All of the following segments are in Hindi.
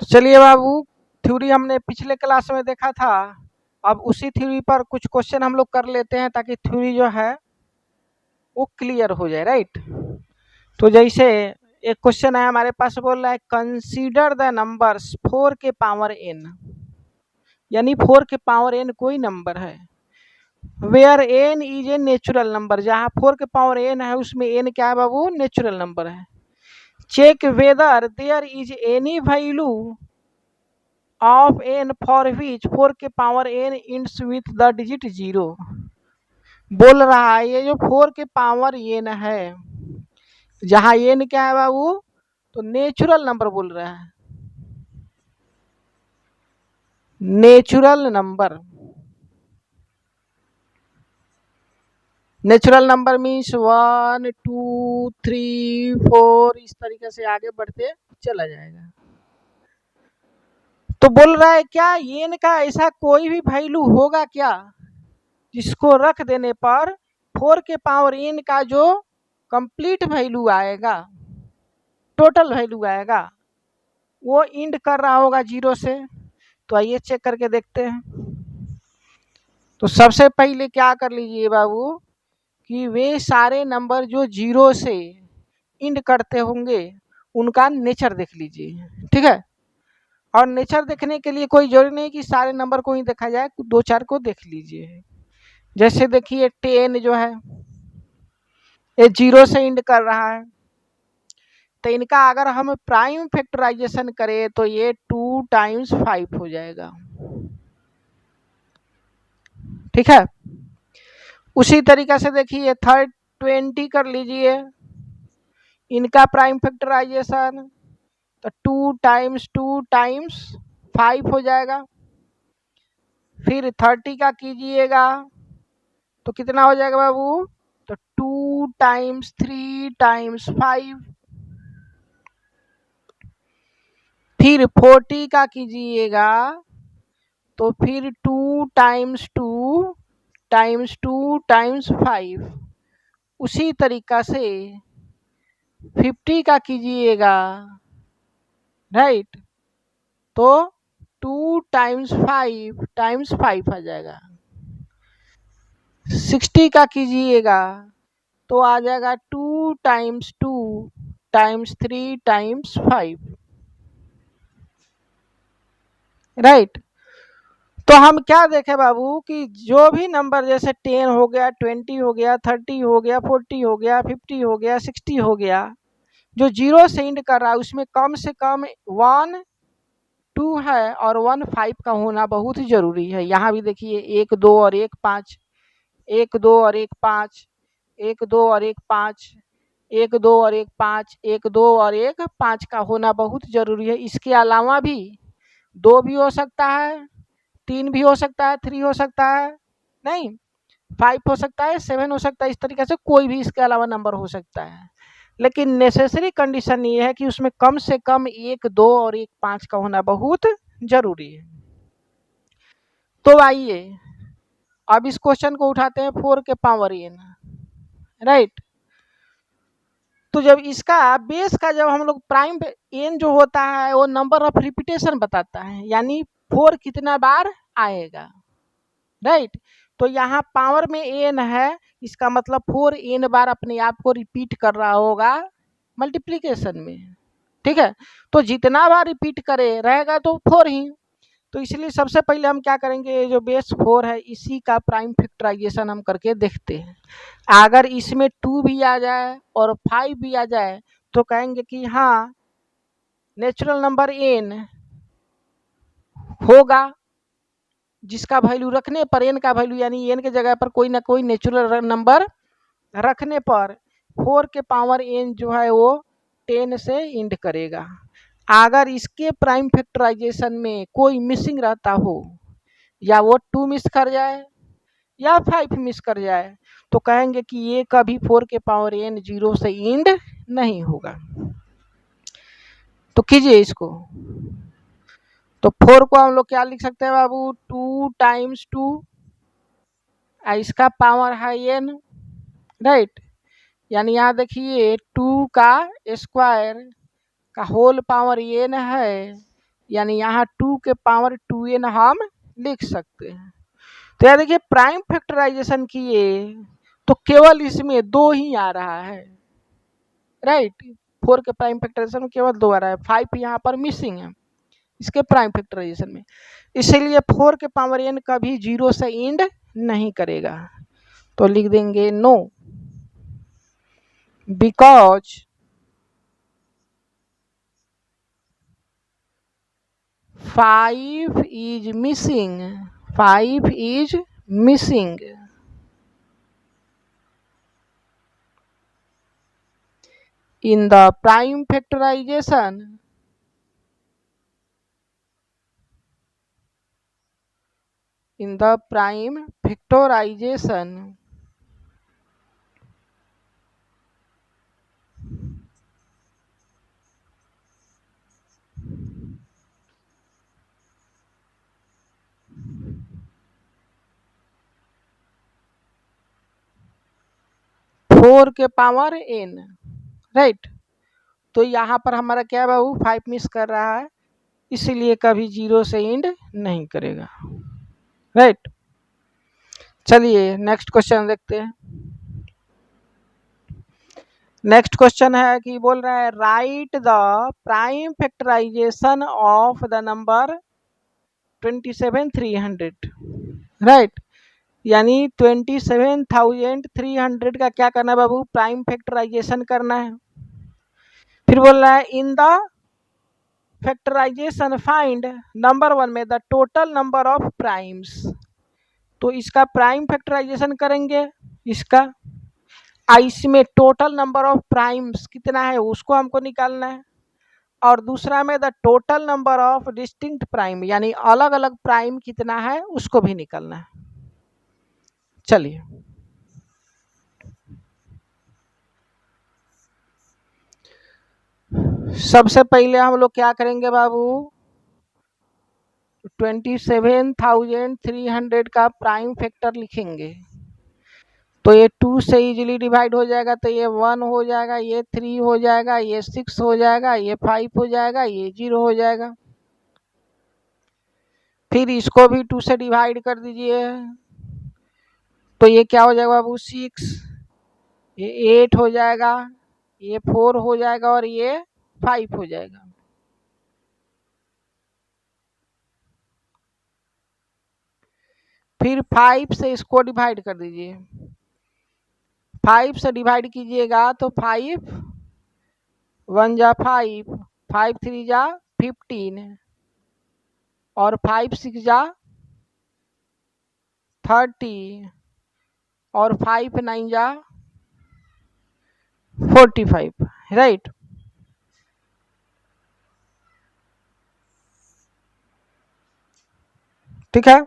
चलिए बाबू, थ्योरी हमने पिछले क्लास में देखा था। अब उसी थ्योरी पर कुछ क्वेश्चन हम लोग कर लेते हैं ताकि थ्योरी जो है वो क्लियर हो जाए, राइट। तो जैसे एक क्वेश्चन है हमारे पास, बोल रहा है कंसीडर द नंबर्स 4 के पावर n, यानी 4 के पावर n कोई नंबर है where n is a natural number, जहाँ 4 के पावर n है उसमें n क्या है बाबू, नेचुरल नंबर है। Check whether there is any value of n for which 4 के power n ends with the digit 0। बोल रहा है ये जो 4 के पावर n है, जहां n क्या है बाबू, तो नेचुरल नंबर बोल रहा है, natural number. Natural number means 1 2 3 4 इस तरीके से आगे बढ़ते चला जाएगा। तो बोल रहा है क्या n का ऐसा कोई भी वैल्यू होगा क्या जिसको रख देने पर 4 के पावर n का जो कंप्लीट वैल्यू आएगा, टोटल वैल्यू आएगा, वो इंड कर रहा होगा 0 से। तो आइए चेक करके देखते हैं। तो सबसे पहले क्या कर लीजिए बाबू कि वे सारे नंबर जो 0 से इंड करते होंगे उनका नेचर देख लीजिए, ठीक है। और नेचर देखने के लिए कोई जरूरी नहीं कि सारे नंबर को ही देखा जाए, दो चार को देख लीजिए। जैसे देखिए 10 जो है ये 0 से इंड कर रहा है, तो इनका अगर हम प्राइम फैक्टराइजेशन करें तो ये 2 टाइम्स 5 हो जाएगा, ठीक है। उसी तरीके से देखिए 20 कर लीजिए, इनका प्राइम फैक्टराइजेशन तो 2 टाइम्स 5 हो जाएगा। फिर 30 का कीजिएगा तो कितना हो जाएगा बाबू, तो 2 टाइम्स 3 टाइम्स 5। फिर 40 का कीजिएगा तो फिर 2 टाइम्स 2 टाइम्स 2 टाइम्स 5। उसी तरीका से 50 का कीजिएगा, राइट, तो 2 टाइम्स 5 टाइम्स 5 आ जाएगा। 60 का कीजिएगा तो आ जाएगा 2 टाइम्स 2 टाइम्स 3 टाइम्स 5, राइट। तो हम क्या देखें बाबू कि जो भी नंबर जैसे 10 हो गया, 20 हो गया, 30 हो गया, 40 हो गया, 50 हो गया, 60 हो गया, जो 0 से इंड कर रहा है उसमें कम से कम 1 2 है और 1 5 का होना बहुत ही जरूरी है। यहाँ भी देखिए 1 2 और 1 5, 1 2 और 1 5, 1 2 और 1 5, 1 2 और 1 5, 1 2 और 1 5 का होना बहुत जरूरी है। इसके अलावा भी 2 भी हो सकता है, 3 भी हो सकता है, 3 हो सकता है, नहीं 5 हो सकता है, 7 हो सकता है, इस तरीके से कोई भी इसके अलावा नंबर हो सकता है। लेकिन नेसेसरी कंडीशन ये है कि उसमें कम से कम 1 2 और 1 5 का होना बहुत जरूरी है। तो आइए अब इस क्वेश्चन को उठाते हैं 4 के पावर n, राइट। तो जब इसका बेस का जब हम लोग प्राइम n जो होता है वो नंबर ऑफ रिपीटेशन बताता है, यानी 4 कितना बार आएगा, राइट। तो यहाँ पावर में n है, इसका मतलब 4n बार अपने आप को रिपीट कर रहा होगा मल्टीप्लीकेशन में, ठीक है। तो जितना बार रिपीट करे रहेगा तो 4 ही। तो इसलिए सबसे पहले हम क्या करेंगे, ये जो बेस 4 है इसी का प्राइम फैक्टराइजेशन हम करके देखते हैं। अगर इसमें 2 भी आ जाए और 5 भी आ जाए तो कहेंगे कि हाँ नेचुरल नंबर n होगा, जिसका वैल्यू रखने पर n का वैल्यू यानी n के जगह पर कोई ना कोई नेचुरल नंबर रखने पर 4 के पावर n जो है वो 10 से इंड करेगा। अगर इसके प्राइम फैक्टराइजेशन में कोई मिसिंग रहता हो, या वो 2 मिस कर जाए या 5 मिस कर जाए, तो कहेंगे कि ये कभी 4 के पावर n 0 से इंड नहीं होगा। तो कीजिए इसको, तो 4 को हम लोग क्या लिख सकते हैं बाबू, 2 टाइम्स 2, इसका पावर है n, राइट। यानी यहाँ देखिए 2 का स्क्वायर का होल पावर n है, यानी यहाँ 2 के पावर 2n हम लिख सकते हैं। तो यार देखिए प्राइम फैक्टराइजेशन किए तो केवल इसमें 2 ही आ रहा है, राइट। 4 के प्राइम फैक्टराइजेशन में केवल 2 आ रहा है, 5 यहाँ पर मिसिंग है इसके प्राइम फैक्टराइजेशन में। इसलिए 4 के पावर n कभी 0 से एंड नहीं करेगा। तो लिख देंगे no, because 5 is missing, 5 is missing in the prime factorization, in the prime factorization. Four के पावर n, राइट। तो यहाँ पर हमारा क्या है बाबू, 5 मिस कर रहा है, इसीलिए कभी 0 से एंड नहीं करेगा, राइट। चलिए नेक्स्ट क्वेश्चन देखते हैं। नेक्स्ट क्वेश्चन है कि बोल रहा है right the prime factorization of the number 27,300, right. यानी 27,300 का क्या करना है बाबू, प्राइम फैक्टराइजेशन करना है। फिर बोल रहा है in the factorization find number 1 में the total number of primes. तो इसका प्राइम फैक्टराइजेशन करेंगे इसका, इसमें टोटल नंबर ऑफ प्राइम्स कितना है उसको हमको निकालना है, और दूसरा में the total number of distinct prime यानी अलग अलग प्राइम कितना है उसको भी निकालना है। चलिए सबसे पहले हम लोग क्या करेंगे बाबू, 27,300 का प्राइम फैक्टर लिखेंगे। तो ये 2 से इजीली डिवाइड हो जाएगा, तो ये 1 हो जाएगा, ये 3 हो जाएगा, ये 6 हो जाएगा, ये 5 हो जाएगा, ये 0 हो जाएगा। फिर इसको भी 2 से डिवाइड कर दीजिए, तो ये क्या हो जाएगा बाबू 6, ये 8 हो जाएगा, ये 4 हो जाएगा और ये 5 हो जाएगा। फिर 5 से इसको डिवाइड कर दीजिए, 5 से डिवाइड कीजिएगा तो 5 1 जा 5, 5 3 जा 15 और 5 6 जा 30 और 5 9 जा 45, राइट। ठीक है,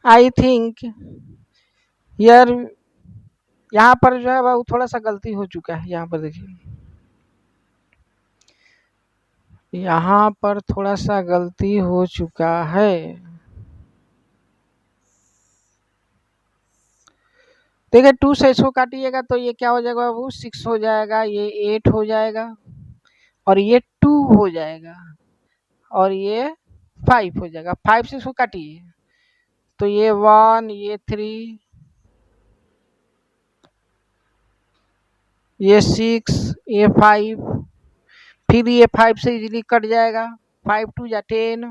आई थिंक यार यहाँ पर जो है वो थोड़ा सा गलती हो चुका है। यहाँ पर देखिए, यहाँ पर थोड़ा सा गलती हो चुका है। देखिए 2 से इसको काटिएगा तो ये क्या हो जाएगा बाबू, 6 हो जाएगा, ये 8 हो जाएगा और ये 2 हो जाएगा और ये 5 हो जाएगा। 5 से इसको काटिए तो ये 1, ये 3, ये 6, ये 5, फिर ये 5 से इजीली कट जाएगा, 5 2 जा 10,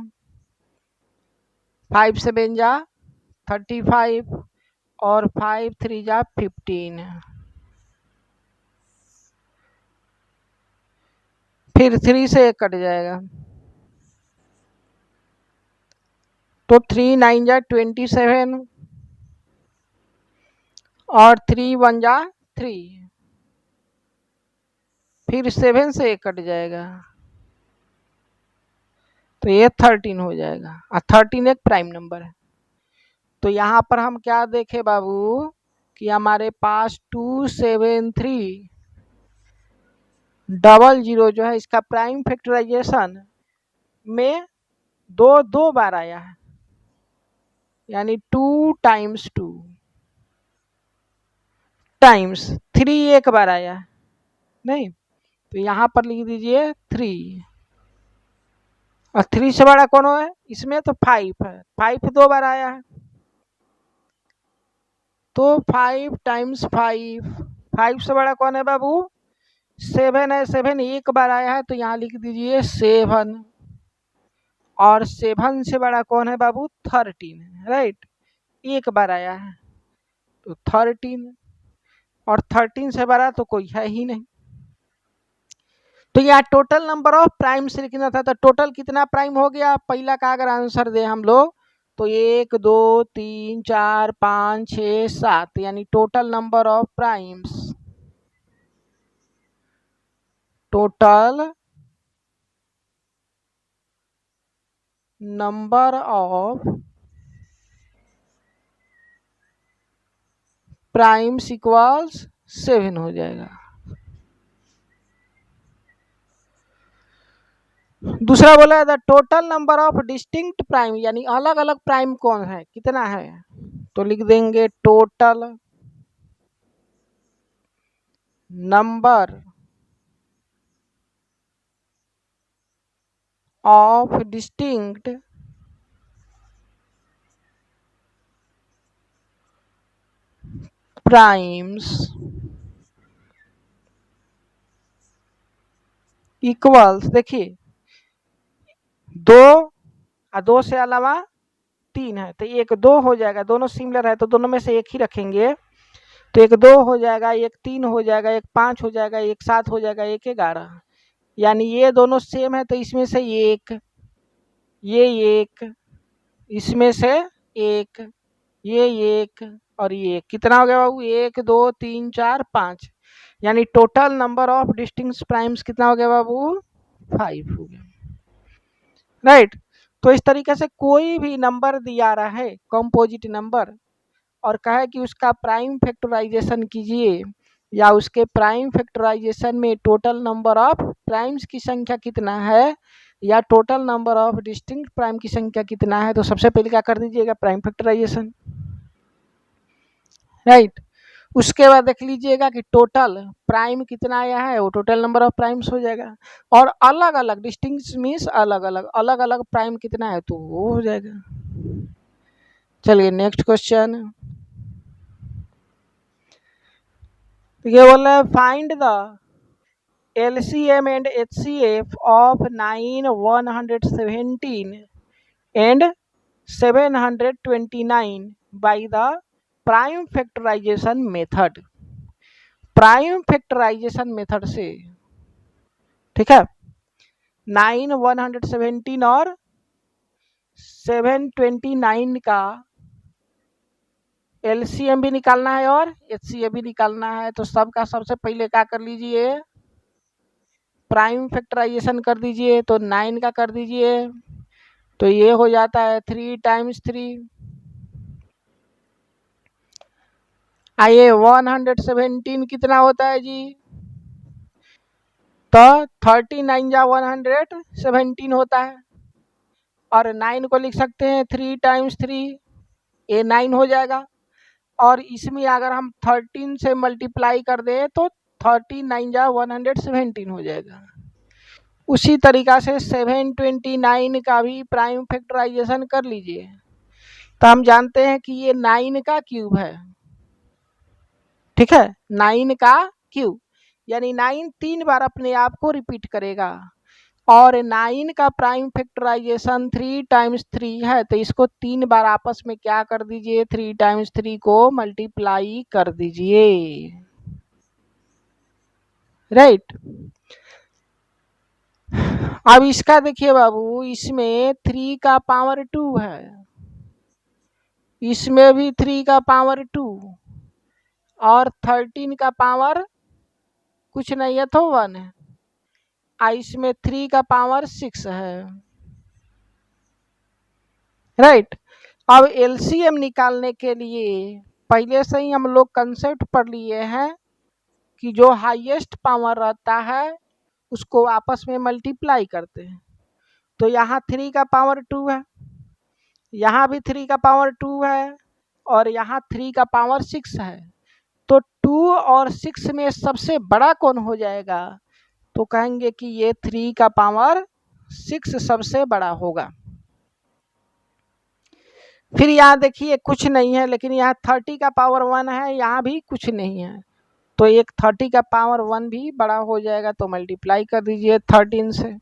5 7 जा 35 और 5 3 जा 15, फिर 3 से एक कट जाएगा तो 3 9 जा 27 और 3 1 जा 3, फिर 7 से एक कट जाएगा तो ये 13 हो जाएगा और 13 एक प्राइम नंबर है। तो यहाँ पर हम क्या देखे बाबू कि हमारे पास 27300 जो है इसका प्राइम फैक्टराइजेशन में 2 बार आया है, यानी 2 टाइम्स 2, टाइम्स 3 एक बार आया नहीं, तो यहाँ पर लिख दीजिए 3, और 3 से बड़ा कौन है इसमें, तो 5 है, 5 2 बार आया है, तो 5 टाइम्स 5, 5 से बड़ा कौन है बाबू, 7 है, 7 एक बार आया है, तो यहाँ लिख दीजिए 7, और 7 से बड़ा कौन है बाबू, 13, राइट, एक बार आया है, तो 13, और 13 से बड़ा तो कोई है ही नहीं। तो यहाँ टोटल नंबर ऑफ प्राइम्स लिखना था, तो टोटल कितना प्राइम हो गया, पहला का अगर आंसर दे हम लोग तो 1 2 3 4 5 6 7, यानी total number of primes, total number of primes equals 7 हो जाएगा। दूसरा बोला है the total number of distinct prime, यानी अलग अलग प्राइम कौन है, कितना है, तो लिख देंगे total number of distinct primes equals, देखिए 2 और 2 से अलावा 3 है, तो एक 2 हो जाएगा, दोनों सिमिलर है तो दोनों में से एक ही रखेंगे, तो एक 2 हो जाएगा, एक 3 हो जाएगा, एक 5 हो जाएगा, एक 7 हो जाएगा, एक 11, यानी ये दोनों सेम है, तो इसमें से एक, ये एक, इसमें से एक, ये एक, और ये कितना हो गया बाबू, 1 2 3 4 5, यानी total number of distinct primes कितना हो गया बाबू, 5 हो गया, राइट। तो इस तरीके से कोई भी नंबर दिया रहा है कंपोजिट नंबर और कहे कि उसका प्राइम फैक्टराइजेशन कीजिए, या उसके प्राइम फैक्टराइजेशन में टोटल नंबर ऑफ प्राइम्स की संख्या कितना है, या total number of distinct prime की संख्या कितना है, तो सबसे पहले क्या कर दीजिएगा, प्राइम फैक्टराइजेशन, राइट। उसके बाद देख लीजिएगा कि टोटल प्राइम कितना आया है, वो टोटल नंबर ऑफ प्राइम्स हो जाएगा, और अलग अलग डिस्टिंक्ट मीन्स अलग अलग, अलग अलग प्राइम कितना है तो वो हो जाएगा। चलिए नेक्स्ट क्वेश्चन, ये बोल रहा है find the LCM and HCF of 9 117 and 729 by the prime factorization method, prime factorization method से, ठीक है, 9 117 और 729 का LCM भी निकालना है और HCF भी निकालना है, तो सबका सबसे पहले क्या कर लीजिए, प्राइम फैक्टराइजेशन कर दीजिए, तो 9 का कर दीजिए, तो ये हो जाता है 3 टाइम्स 3, आइए 117 कितना होता है जी, तो 39 जा 117 होता है, और 9 को लिख सकते हैं 3 टाइम्स 3, ये 9 हो जाएगा, और इसमें अगर हम 13 से मल्टीप्लाई कर दें तो 39 जा 117 हो जाएगा। उसी तरीका से 729 का भी प्राइम फैक्टराइजेशन कर लीजिए, तो हम जानते हैं कि ये 9 का क्यूब है, ठीक है, 9 का क्यूब, यानी 9 3 बार अपने आप को रिपीट करेगा, और 9 का प्राइम फैक्टराइजेशन 3 टाइम्स 3 है, तो इसको 3 बार आपस में क्या कर दीजिए, 3 टाइम्स 3 को मल्टीप्लाई कर दीजिए, राइट। अब इसका देखिए बाबू, इसमें 3 का पावर 2 है, इसमें भी 3 का पावर 2, और 13 का पावर कुछ नहीं है तो 1 है, इसमें 3 का पावर 6 है, राइट। अब एलसीएम निकालने के लिए पहले से ही हम लोग कंसेप्ट पढ़ लिए हैं कि जो हाईएस्ट पावर रहता है उसको आपस में मल्टीप्लाई करते हैं, तो यहाँ 3 का पावर 2 है, यहाँ भी 3 का पावर 2 है, और यहाँ 3 का पावर 6 है, तो 2 और 6 में सबसे बड़ा कौन हो जाएगा? तो कहेंगे कि ये 3 का पावर 6 सबसे बड़ा होगा। फिर यहाँ देखिए कुछ नहीं है, लेकिन यहाँ 30 का पावर 1 है, यहाँ भी कुछ नहीं है, तो एक 30 का पावर 1 भी बड़ा हो जाएगा। तो मल्टीप्लाई कर दीजिए 13 से।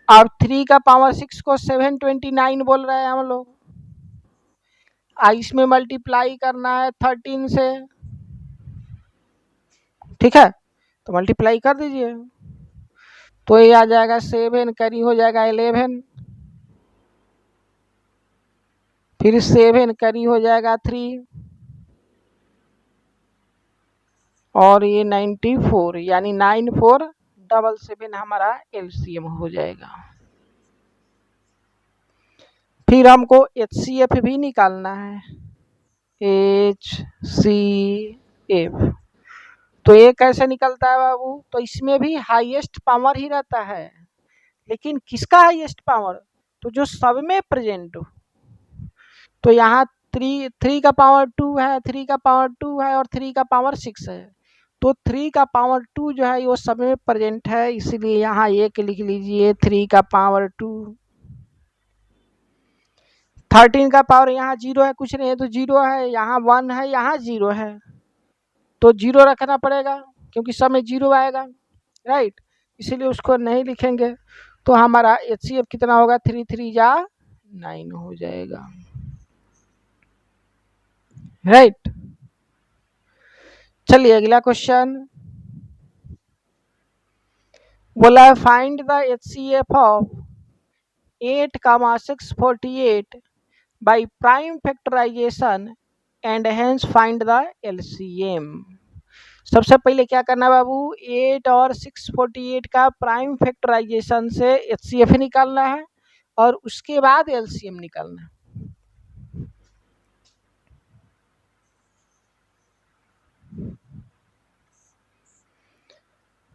अब 3 का पावर 6 को 729 बोल रहे हैं हम लोग, इसमें मल्टीप्लाई करना है 13 से, ठीक है, तो मल्टीप्लाई कर दीजिए। तो ये आ जाएगा 7 कैरी हो जाएगा 11, फिर 7 कैरी हो जाएगा 3, और ये 94, यानी 9477 हमारा एलसीएम हो जाएगा। फिर हमको HCF भी निकालना है, HCF। तो ये कैसे निकलता है बाबू? तो इसमें भी हाईएस्ट पावर ही रहता है, लेकिन किसका हाईएस्ट पावर? तो जो सब में प्रेजेंट हो। तो यहाँ 3 का पावर 2 है, 3 का पावर 2 है, और 3 का पावर 6 है। तो 3 का पावर 2 जो है वो सब में प्रेजेंट है, इसलिए यहाँ एक लिख लीजिए 3 का पावर 2। 13 का पावर यहाँ 0 है, कुछ नहीं है तो 0 है, यहाँ 1 है, यहाँ 0 है, तो 0 रखना पड़ेगा क्योंकि सब में 0 आएगा, राइट, इसीलिए उसको नहीं लिखेंगे। तो हमारा HCF कितना होगा? 3 3 जा 9 हो जाएगा, राइट। चलिए अगला क्वेश्चन बोला है, find the HCF of 8, 648 by prime factorization and hence find the LCM। सबसे पहले क्या करना है बाबू? 8 और 648 का प्राइम फैक्टराइजेशन से HCF निकालना है, और उसके बाद LCM निकालना है।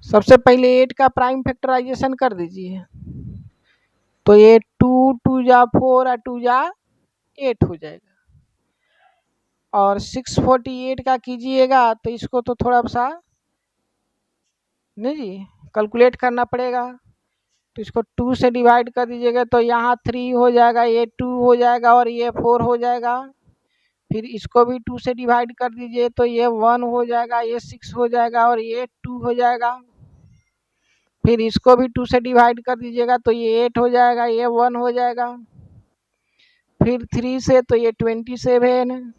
सबसे पहले 8 का प्राइम फैक्टराइजेशन कर दीजिए, तो ये 2 2 जा 4 और 2 जा 8 हो जाएगा, और 648 का कीजिएगा तो इसको तो थोड़ा सा नहीं जी कैलकुलेट करना पड़ेगा, तो इसको 2 से डिवाइड कर दीजिएगा, तो यहाँ 3 हो जाएगा, ये 2 हो जाएगा, और ये 4 हो जाएगा। फिर इसको भी 2 से डिवाइड कर दीजिए, तो ये 1 हो जाएगा, ये 6 हो जाएगा, और ये 2 हो जाएगा। फिर इसको भी 2 से डिवाइड कर दीजिएगा, तो ये 8 हो जाएगा, ये 1 हो जाएगा। फिर 3 से तो ये 27,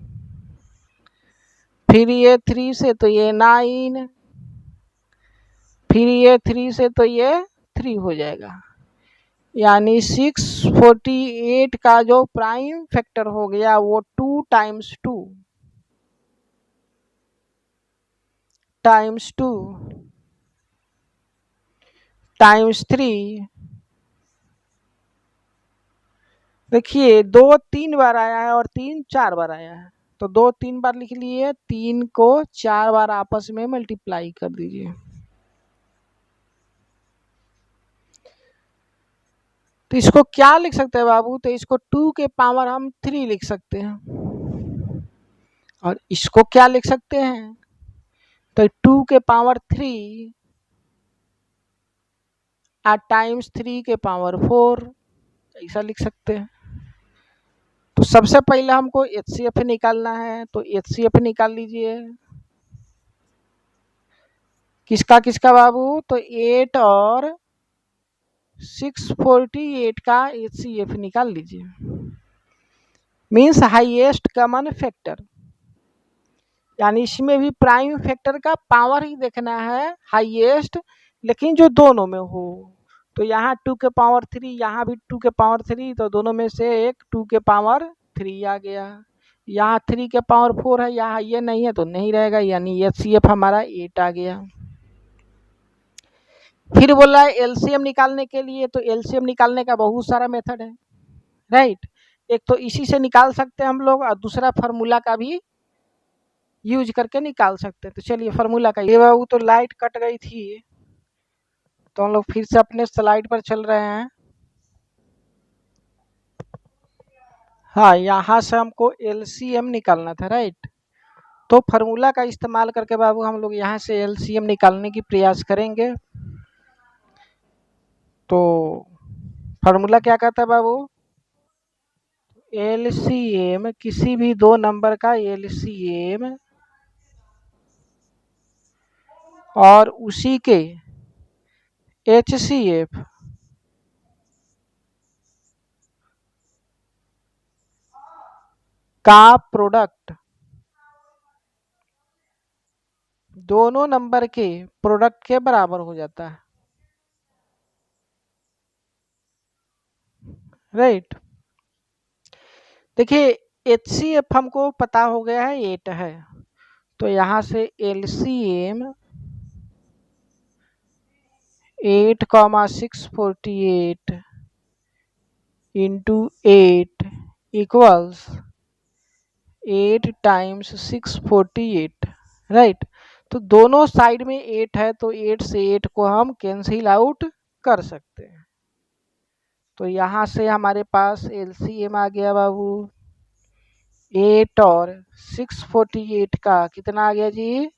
फिर ये 3 से तो ये 9, फिर ये 3 से तो ये 3 हो जाएगा, यानी 648 का जो प्राइम फैक्टर हो गया वो 2 टाइम्स 2 टाइम्स 2 टाइम्स 3। देखिए 2 3 बार आया है और 3 4 बार आया है, तो 2 3 बार लिख लिए, 3 को 4 बार आपस में मल्टीप्लाई कर दीजिए। तो इसको क्या लिख सकते हैं बाबू? तो इसको 2 के पावर हम 3 लिख सकते हैं, और इसको क्या लिख सकते हैं? तो 2 के पावर 3 टाइम्स 3 के पावर 4, ऐसा लिख सकते हैं। तो सबसे पहले हमको HCF निकालना है, तो HCF निकाल लीजिए। किसका किसका बाबू? तो 8 और 648 का HCF निकाल लीजिए, मीन्स हाईएस्ट कॉमन फैक्टर, यानी इसमें भी प्राइम फैक्टर का पावर ही देखना है हाईएस्ट, लेकिन जो दोनों में हो। तो यहाँ 2 के पावर 3, यहाँ भी 2 के पावर 3, तो दोनों में से एक 2 के पावर 3 आ गया। यहाँ 3 के पावर 4 है, यहाँ ये नहीं है तो नहीं रहेगा, यानी HCF हमारा 8 आ गया। फिर बोला है LCM निकालने के लिए, तो LCM निकालने का बहुत सारा मेथड है, राइट। एक तो इसी से निकाल सकते हैं हम लोग, और दूसरा फार्मूला का भी यूज करके निकाल सकते हैं। तो चलिए फार्मूला का, ये बाबू तो लाइट कट गई थी, तो हम लोग फिर से अपने स्लाइड पर चल रहे हैं। हाँ, यहाँ से हमको LCM निकालना था, राइट। तो फार्मूला का इस्तेमाल करके बाबू हम लोग यहाँ से एलसीएम निकालने की प्रयास करेंगे। तो फार्मूला क्या कहता है बाबू? एलसीएम, किसी भी दो नंबर का एलसीएम और उसी के एचसीएफ का प्रोडक्ट दोनों नंबर के प्रोडक्ट के बराबर हो जाता है। राइट। देखिए एचसीएफ हमको पता हो गया है 8 है, तो यहाँ से LCM 8,648 into 8 equals 8 times 648। Right. तो दोनों साइड में 8 है, तो 8 से 8 को हम कैंसिल आउट कर सकते हैं। तो यहाँ से हमारे पास एलसीएम आ गया बाबू 8 और 648 का कितना आ गया जी?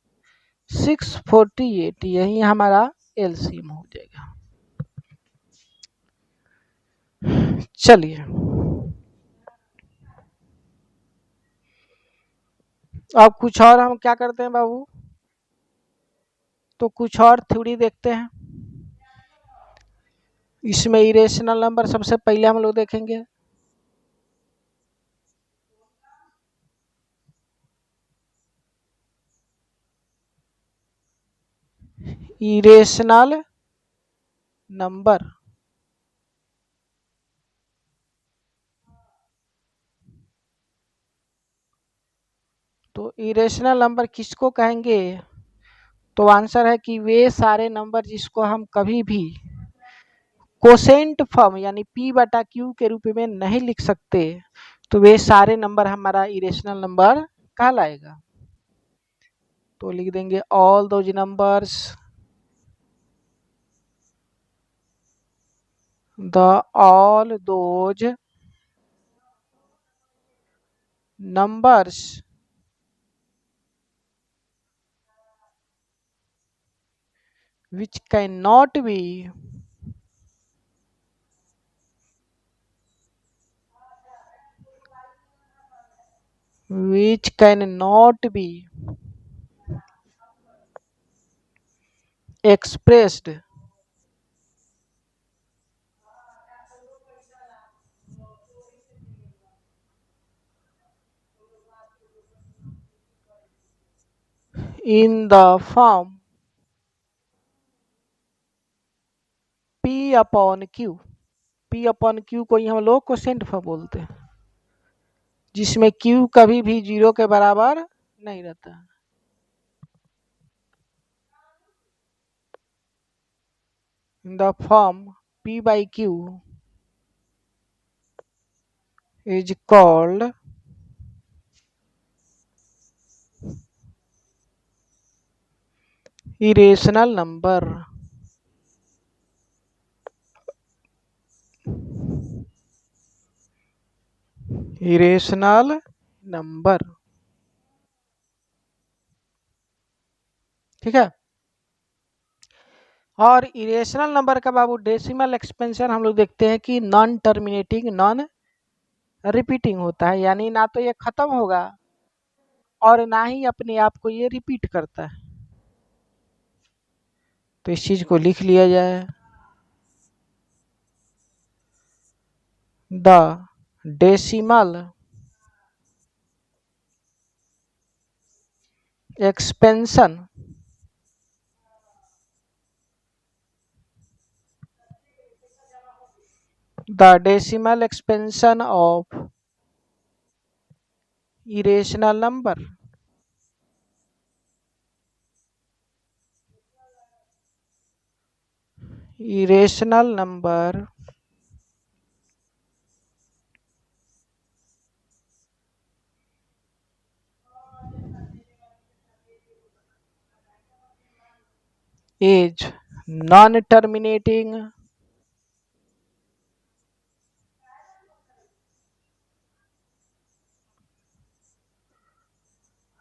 648। यही हमारा एलसीएम हो जाएगा। चलिए अब कुछ और हम क्या करते हैं बाबू, तो कुछ और थ्योरी देखते हैं। इसमें इरेशनल नंबर सबसे पहले हम लोग देखेंगे। इरेशनल नंबर, तो इरेशनल नंबर किसको कहेंगे? तो आंसर है कि वे सारे नंबर जिसको हम कभी भी कोसेंट फॉर्म यानी p बटा q के रूप में नहीं लिख सकते, तो वे सारे नंबर हमारा इरेशनल नंबर कहलाएगा। तो लिख देंगे all those numbers, all those numbers which cannot be expressed in the form p upon q। p upon q को ही हम लोग कोसेंट फॉर्म बोलते हैं, जिसमें q कभी भी 0 के बराबर नहीं रहता। In the form p by q is called irrational number। Irrational number, ठीक है। और इरेशनल नंबर का बाबू डेसिमल एक्सपेंशन हम लोग देखते हैं कि नॉन टर्मिनेटिंग नॉन रिपीटिंग होता है, यानी ना तो ये खत्म होगा और ना ही अपने आप को ये रिपीट करता है। तो इस चीज को लिख लिया जाए। The decimal expansion of irrational number is non-terminating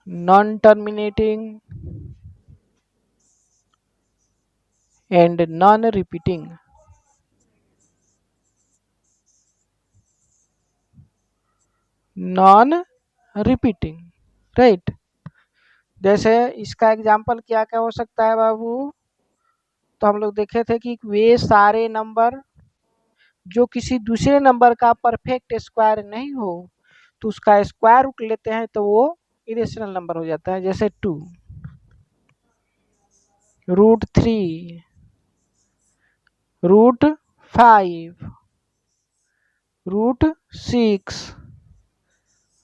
non terminating and non repeating. Non repeating, right. जैसे इसका एग्जाम्पल क्या क्या हो सकता है बाबू? तो हम लोग देखे थे कि वे सारे नंबर जो किसी दूसरे नंबर का परफेक्ट स्क्वायर नहीं हो तो उसका स्क्वायर रूट लेते हैं तो वो इरेशनल नंबर हो जाता है। जैसे 2, √3, √5, √6,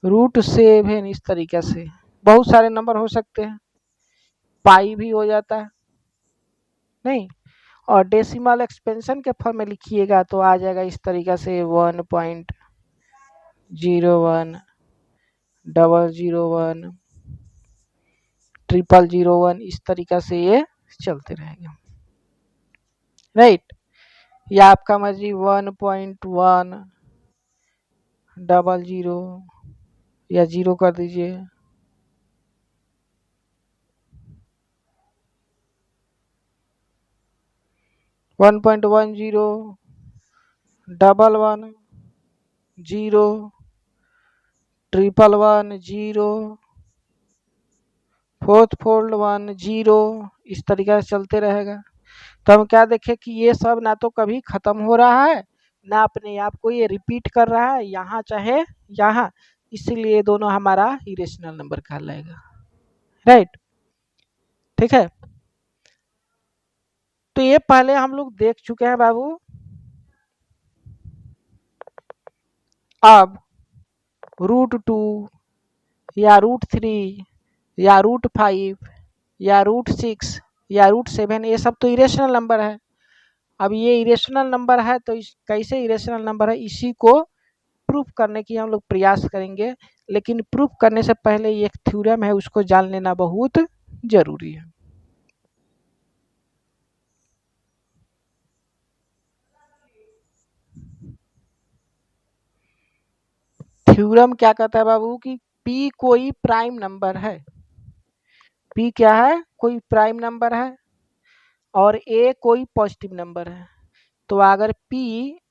√7, इस तरीके से बहुत सारे नंबर हो सकते हैं। पाई भी हो जाता है, नहीं। और डेसिमल एक्सपेंशन के फॉर्म में लिखिएगा तो आ जाएगा इस तरीके से 1.01, 001, 0001, इस तरीका से ये चलते रहेगा, राइट। या आपका मर्जी 1.1, 00 या 0 कर दीजिए। 1.10, 11, 0, 111, 0, 441, 0, इस तरीका से चलते रहेगा। तो हम क्या देखें कि ये सब ना तो कभी खत्म हो रहा है ना अपने आप को ये रिपीट कर रहा है, यहाँ चाहे यहाँ, इसीलिए दोनों हमारा इरेशनल नंबर कहलाएगा, राइट। ठीक है, तो ये पहले हम लोग देख चुके हैं बाबू। अब √2 या √3 या √5 या √6 या √7, ये सब तो इरेशनल नंबर है। अब ये इरेशनल नंबर है तो कैसे इरेशनल नंबर है इसी को प्रूफ करने की हम लोग प्रयास करेंगे। लेकिन प्रूफ करने से पहले एक थ्योरम है उसको जान लेना बहुत जरूरी है। थ्योरम क्या कहता है बाबू कि P कोई प्राइम नंबर है। P क्या है? कोई प्राइम नंबर है और A कोई पॉजिटिव नंबर है। तो अगर P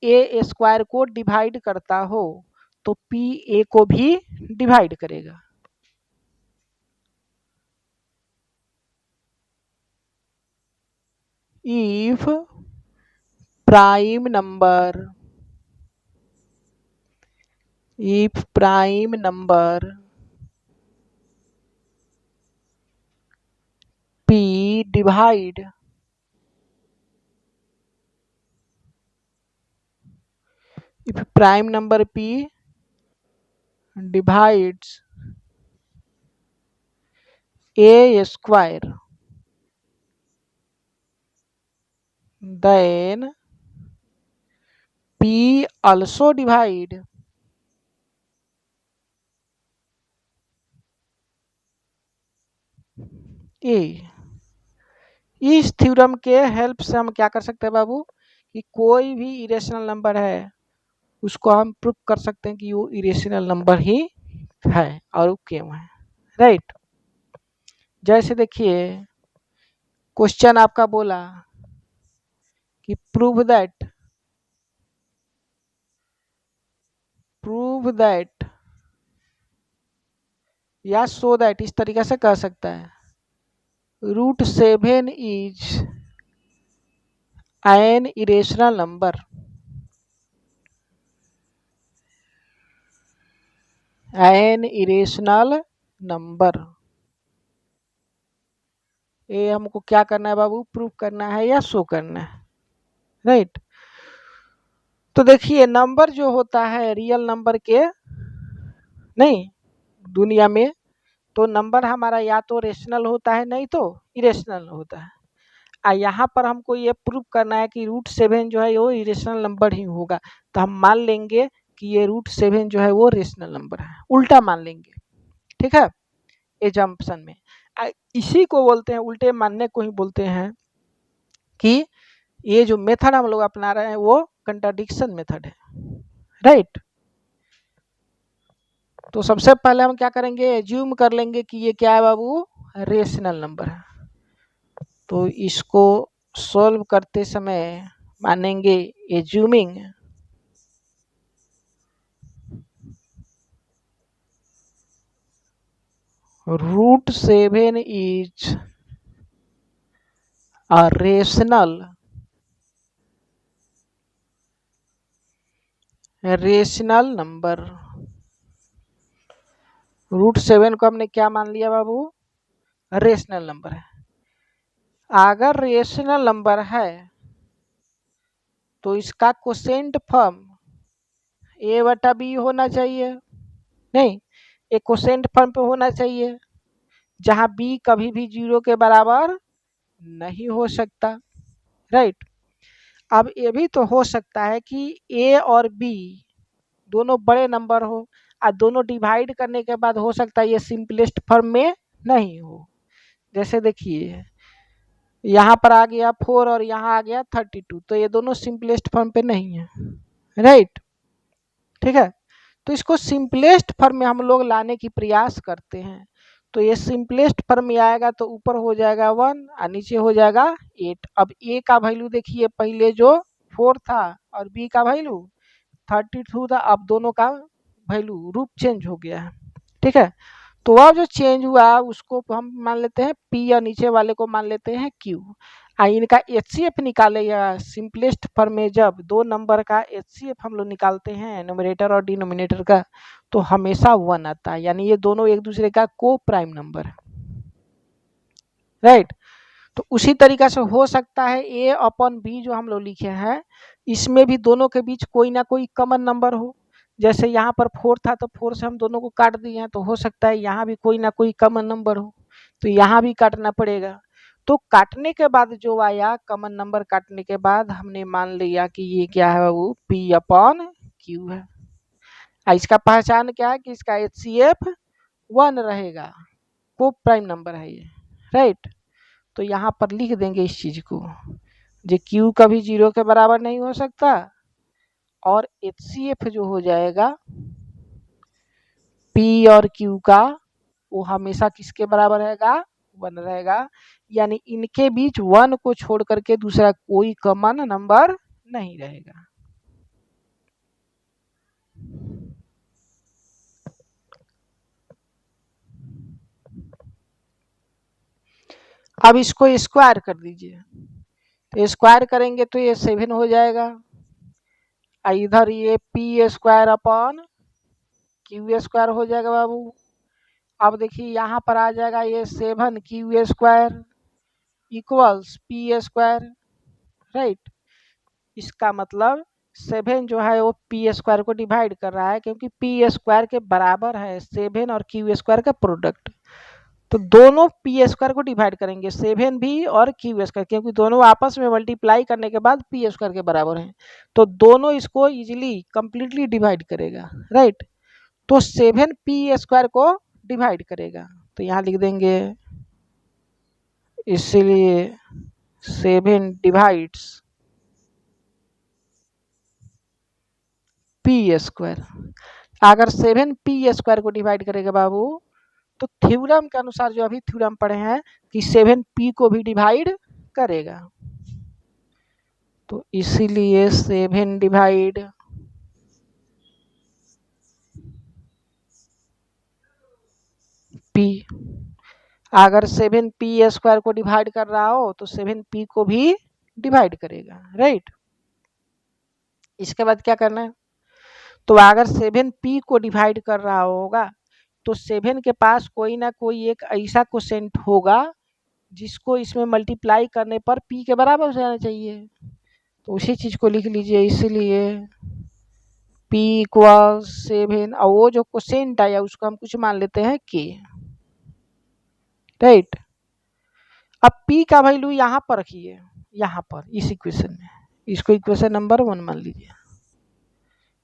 A स्क्वायर को डिवाइड करता हो तो P A को भी डिवाइड करेगा। If prime number P divide if prime number P divides A square, then P also divide A। इस थ्योरम के हेल्प से हम क्या कर सकते हैं बाबू कि कोई भी इरेशनल नंबर है उसको हम प्रूफ कर सकते हैं कि वो इरेशनल नंबर ही है और वो क्यों है, राइट। जैसे देखिए क्वेश्चन आपका बोला कि प्रूव दैट या सो दैट, इस तरीके से कह सकता है। √7 इज एन इरेशनल नंबर, ये हमको क्या करना है बाबू? प्रूफ करना है या शो करना है, राइट। तो देखिए नंबर जो होता है रियल नंबर के नहीं दुनिया में, तो नंबर हमारा या तो रेशनल होता है नहीं तो इरेशनल होता है। यहाँ पर हमको ये प्रूफ करना है कि √7 जो है वो इरेशनल नंबर ही होगा। तो हम मान लेंगे कि ये √7 जो है वो रेशनल नंबर है, उल्टा मान लेंगे, ठीक है, एजम्पशन में। इसी को बोलते हैं, उल्टे मानने को ही बोलते हैं कि ये जो मेथड हम लोग अपना रहे हैं वो कंट्राडिक्शन मेथड है, राइट। तो सबसे पहले हम क्या करेंगे, एज्यूम कर लेंगे कि ये क्या है बाबू, रेशनल नंबर है। तो इसको सॉल्व करते समय मानेंगे assuming √7 is a rational number. √7 को हमने क्या मान लिया बाबू, रेशनल नंबर है। अगर रेशनल नंबर है तो इसका कोसेंट फॉर्म a/b होना चाहिए, नहीं, एक कोसेंट फॉर्म पे होना चाहिए, जहां b कभी भी 0 के बराबर नहीं हो सकता, राइट। अब ये भी तो हो सकता है कि a और b दोनों बड़े नंबर हो और दोनों डिवाइड करने के बाद हो सकता है ये सिंपलेस्ट फॉर्म में नहीं हो। जैसे देखिए यहाँ पर आ गया 4 और यहाँ आ गया 32, तो ये दोनों सिंपलेस्ट फॉर्म पे नहीं है, राइट। ठीक है, तो इसको सिंपलेस्ट फॉर्म में हम लोग लाने की प्रयास करते हैं। तो ये सिंपलेस्ट फॉर्म में आएगा तो ऊपर हो जाएगा 1 और नीचे हो जाएगा 8। अब a का वैल्यू देखिए, पहले जो 4 था और b का वैल्यू 32 था, अब दोनों का वैल्यू रूप चेंज हो गया है। ठीक है, तो वह जो चेंज हुआ उसको हम मान लेते हैं p और नीचे वाले को मान लेते हैं q। इनका HCF निकालेगा सिंपलेस्ट फॉर्म में, जब दो नंबर का HCF हम लोग निकालते हैं न्यूमरेटर और डिनोमिनेटर का, तो हमेशा 1 आता है, यानी ये दोनों एक दूसरे का को प्राइम नंबर है, राइट। तो उसी तरीका से हो सकता है a/b जो हम लोग लिखे हैं इसमें भी दोनों के बीच कोई ना कोई कॉमन नंबर हो। जैसे यहाँ पर 4 था तो 4 से हम दोनों को काट दिए हैं, तो हो सकता है यहाँ भी कोई ना कोई कॉमन नंबर हो, तो यहाँ भी काटना पड़ेगा। तो काटने के बाद जो आया कॉमन नंबर, काटने के बाद हमने मान लिया कि ये क्या है वो p/q है। इसका पहचान क्या है कि इसका HCF 1 रहेगा, को प्राइम नंबर है ये, राइट। तो यहाँ पर लिख देंगे इस चीज को, जो q कभी 0 के बराबर नहीं हो सकता और HCF जो हो जाएगा p और q का वो हमेशा किसके बराबर रहेगा, 1 रहेगा। यानी इनके बीच 1 को छोड़ करके दूसरा कोई कॉमन नंबर नहीं रहेगा। अब इसको स्क्वायर कर दीजिए, तो स्क्वायर करेंगे तो ये 7 हो जाएगा। इधर ये p² / q² हो जाएगा बाबू। अब देखिए यहाँ पर आ जाएगा ये 7q² इक्वल्स p², राइट। इसका मतलब 7 जो है वो p² को डिवाइड कर रहा है, क्योंकि p² के बराबर है 7 और q² का प्रोडक्ट। तो दोनों p² को डिवाइड करेंगे, 7 भी और q², क्योंकि दोनों आपस में मल्टीप्लाई करने के बाद p² के बराबर हैं, तो दोनों इसको इजीली कंप्लीटली डिवाइड करेगा, राइट। तो 7 p² को डिवाइड करेगा, तो यहाँ लिख देंगे, इसीलिए 7 डिवाइड्स p²। अगर 7 p² को डिवाइड करेगा बाबू, तो थ्योरम के अनुसार जो अभी थ्योरम पढ़े हैं कि 7 p को भी डिवाइड करेगा, तो इसीलिए 7 डिवाइड p। अगर 7 p² को डिवाइड कर रहा हो तो 7 p को भी डिवाइड करेगा, राइट। इसके बाद क्या करना है, तो अगर 7 p को डिवाइड कर रहा होगा तो 7 के पास कोई ना कोई एक ऐसा क्वोशेंट होगा जिसको इसमें मल्टीप्लाई करने पर p के बराबर हो जाना चाहिए, तो उसी चीज को लिख लीजिए। इसीलिए p = 7 और वो जो क्वोशेंट आया उसको हम कुछ मान लेते हैं k, राइट। अब p का वैल्यू यहाँ पर रखिए, यहाँ पर इस इक्वेशन में, इसको इक्वेशन नंबर 1 मान लीजिए,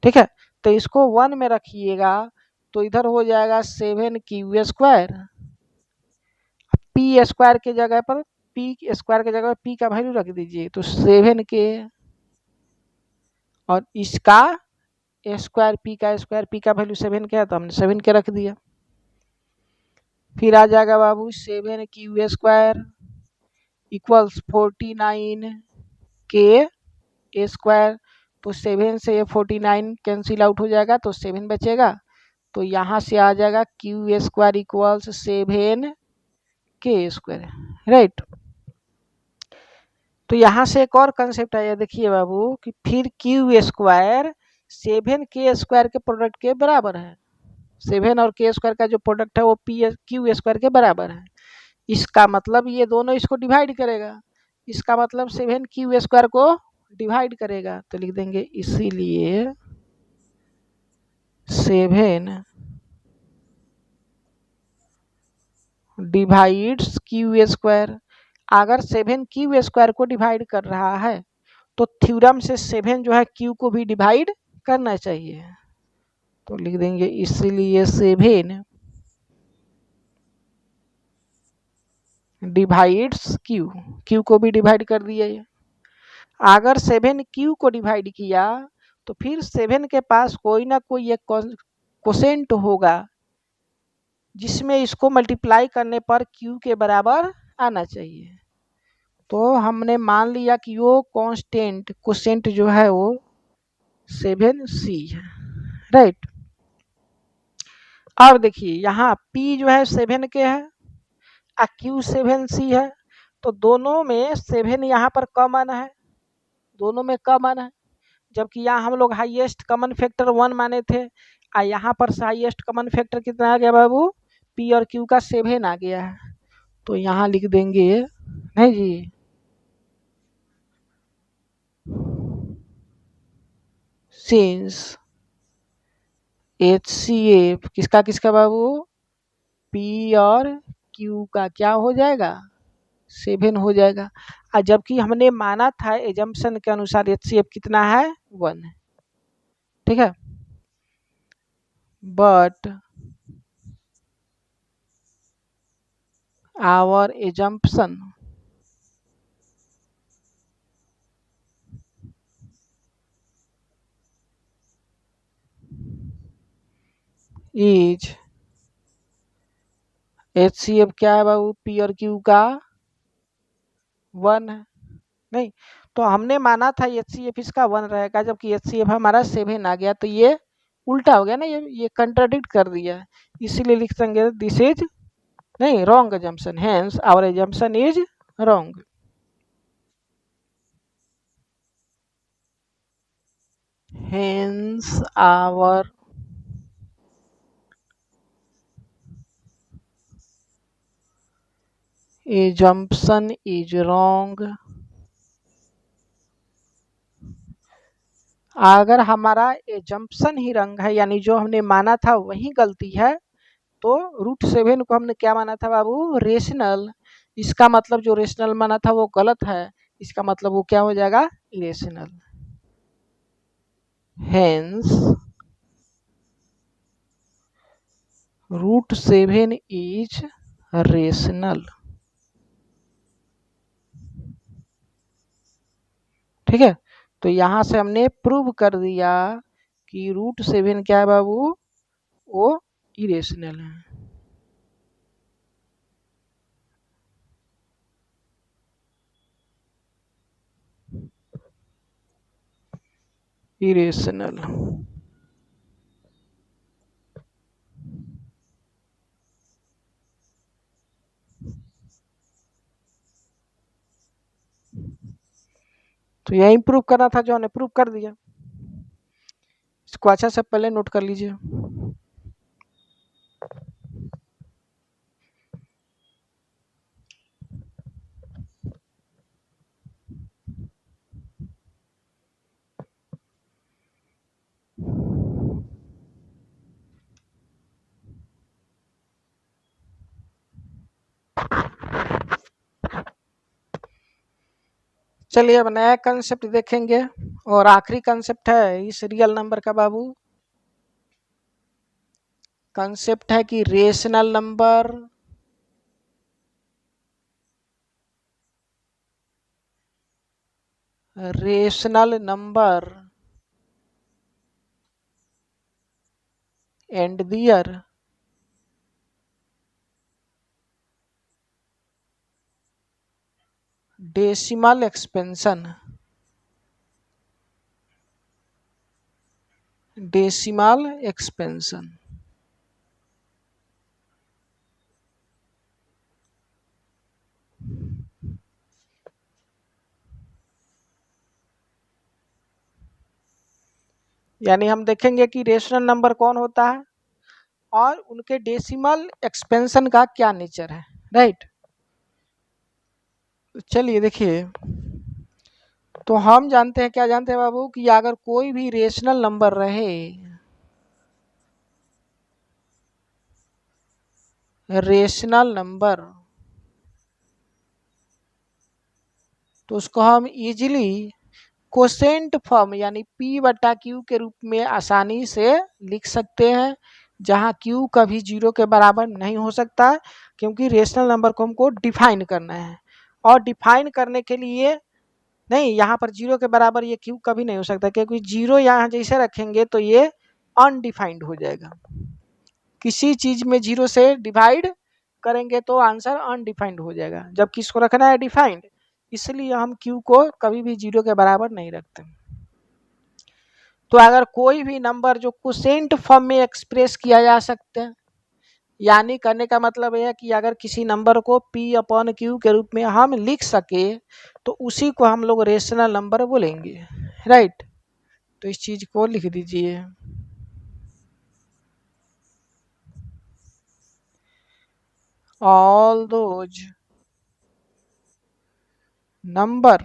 ठीक है। तो इसको 1 में रखिएगा तो इधर हो जाएगा 7q², p² के जगह पर p² के जगह पर p का वैल्यू रख दीजिए, तो 7k और इसका ए स्क्वायर पी का वैल्यू 7 क्या है तो हमने 7 के रख दिया। फिर आ जाएगा बाबू 7 क्यू स्क्वायर इक्वल्स 49 के ए स्क्वायर। तो 7 से ये 49 कैंसिल आउट हो जाएगा तो 7 बचेगा। तो यहाँ से आ जाएगा क्यू स्क्वायर इक्वल्स 7 के स्क्वायर, राइट। तो यहाँ से एक और कंसेप्ट आया, देखिए बाबू कि फिर क्यू स्क्वायर 7 के स्क्वायर के प्रोडक्ट के बराबर है। 7 और के स्क्वायर का जो प्रोडक्ट है वो पी क्यू स्क्वायर के बराबर है। इसका मतलब ये दोनों इसको डिवाइड करेगा, इसका मतलब 7 क्यू स्क्वायर को डिवाइड करेगा। तो लिख देंगे इसीलिए 7 डिवाइड्स क्यू स्क्वायर। अगर 7 क्यू स्क्वायर को डिवाइड कर रहा है तो थ्योरम से 7 जो है क्यू को भी डिवाइड करना चाहिए। तो लिख देंगे इसीलिए 7 डिवाइड्स क्यू, क्यू को भी डिवाइड कर दिया ये। अगर 7 क्यू को डिवाइड किया तो फिर 7 के पास कोई ना कोई एक कोसेंट होगा जिसमें इसको मल्टीप्लाई करने पर क्यू के बराबर आना चाहिए। तो हमने मान लिया कि वो कांस्टेंट कोसेंट जो है वो 7c है, राइट। अब देखिए यहाँ p जो है 7 के है और q 7c है। तो दोनों में 7 यहाँ पर कॉमन है, दोनों में कॉमन है। जबकि यहाँ हम लोग हाईएस्ट कॉमन फैक्टर 1 माने थे और यहाँ पर हाईएस्ट कॉमन फैक्टर कितना आ गया बाबू, p और q का 7 आ गया है। तो यहाँ लिख देंगे, नहीं जी, सिंस HCF किसका किसका बाबू, p और q का क्या हो जाएगा, 7 हो जाएगा। और जबकि हमने माना था एजम्पशन के अनुसार HCF कितना है, 1, ठीक है। But our assumption is HCF क्या है बाबू, P और Q का 1 है, नहीं। तो हमने माना था HCF इसका 1 रहेगा जबकि HCF हमारा 7 आ गया। तो ये उल्टा हो गया ना, ये कंट्राडिक्ट कर दिया। इसीलिए लिख देंगे दिस इज नहीं wrong assumption, hence our assumption is wrong. Hence our assumption is wrong। अगर हमारा एजम्पशन ही रंग है यानी जो हमने माना था वही गलती है तो √7 को हमने क्या माना था बाबू, रेशनल। इसका मतलब जो रेशनल माना था वो गलत है, इसका मतलब वो क्या हो जाएगा, इरेशनल। हेंस √7 इज रेशनल, ठीक है। तो यहाँ से हमने प्रूव कर दिया कि √7 क्या है बाबू, वो इरेशनल है। इरेशनल, तो यही प्रूव करना था जो हमने प्रूव कर दिया। इसको अच्छा से पहले नोट कर लीजिए। चलिए अब नया कंसेप्ट देखेंगे और आखिरी कंसेप्ट है इस रियल नंबर का बाबू। कंसेप्ट है कि rational number end the year. Decimal expansion. Decimal expansion. यानी हम देखेंगे कि रेशनल नंबर कौन होता है और उनके डेसिमल एक्सपेंशन का क्या नेचर है, राइट। तो चलिए देखिए, तो हम जानते हैं, क्या जानते हैं बाबू, कि अगर कोई भी रेशनल नंबर रहे, रेशनल नंबर, तो उसको हम इजीली कोसेंट फॉर्म यानी P बटा Q के रूप में आसानी से लिख सकते हैं, जहां Q कभी जीरो के बराबर नहीं हो सकता है, क्योंकि रेशनल नंबर को हमको डिफाइन करना है। और डिफाइन करने के लिए नहीं, यहाँ पर जीरो के बराबर ये Q कभी नहीं हो सकता, क्योंकि जीरो यहाँ जैसे रखेंगे तो ये अनडिफाइंड हो जाएगा। किसी चीज में जीरो से डिवाइड करेंगे तो आंसर अनडिफाइंड हो जाएगा, जब किसको रखना है, डिफाइंड। इसलिए हम Q को कभी भी जीरो के बराबर नहीं रखते। तो अगर कोई भी नंबर जो कोसेंट फॉर्म में एक्सप्रेस किया जा सकता है, यानी करने का मतलब यह है कि अगर किसी नंबर को P/Q के रूप में हम लिख सके तो उसी को हम लोग रेशनल नंबर बोलेंगे, राइट। तो इस चीज को लिख दीजिए, all those number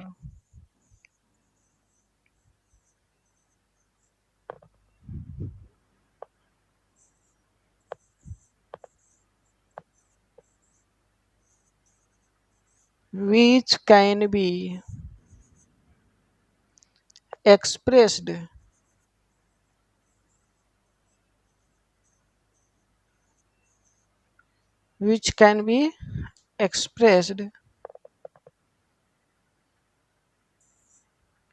which can be expressed which can be expressed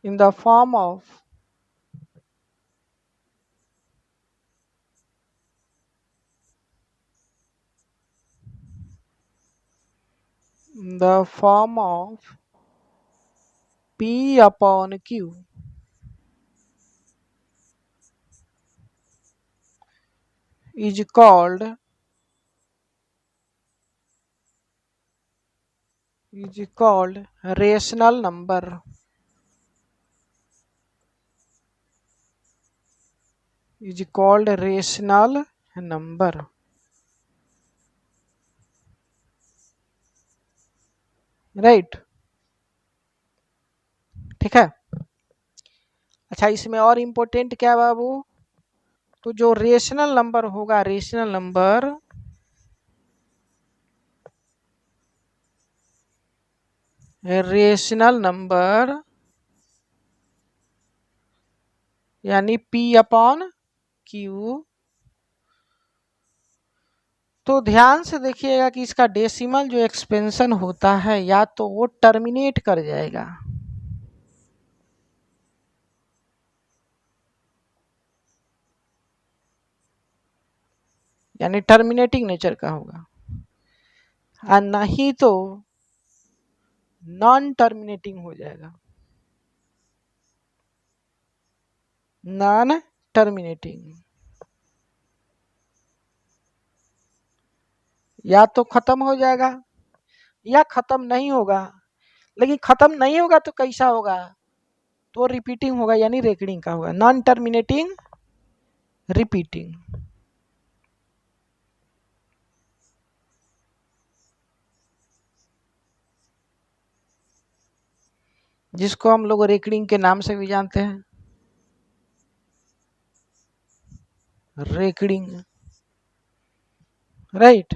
in the form of P/Q is called rational number. Is called rational number, right. ठीक है। अच्छा, इसमें और इम्पोर्टेंट क्या है बाबू, तो जो रेशनल नंबर होगा, रेशनल नंबर यानी P/Q, तो ध्यान से देखिएगा कि इसका डेसिमल जो एक्सपेंशन होता है या तो वो टर्मिनेट कर जाएगा, यानी टर्मिनेटिंग नेचर का होगा, और नहीं तो नॉन टर्मिनेटिंग हो जाएगा, नॉन टर्मिनेटिंग। या तो खत्म हो जाएगा या खत्म नहीं होगा, लेकिन खत्म नहीं होगा तो कैसा होगा, तो रिपीटिंग होगा, यानी रेकरिंग का होगा, नॉन टर्मिनेटिंग रिपीटिंग। जिसको हम लोग रेकरिंग के नाम से भी जानते हैं, रेकरिंग, राइट।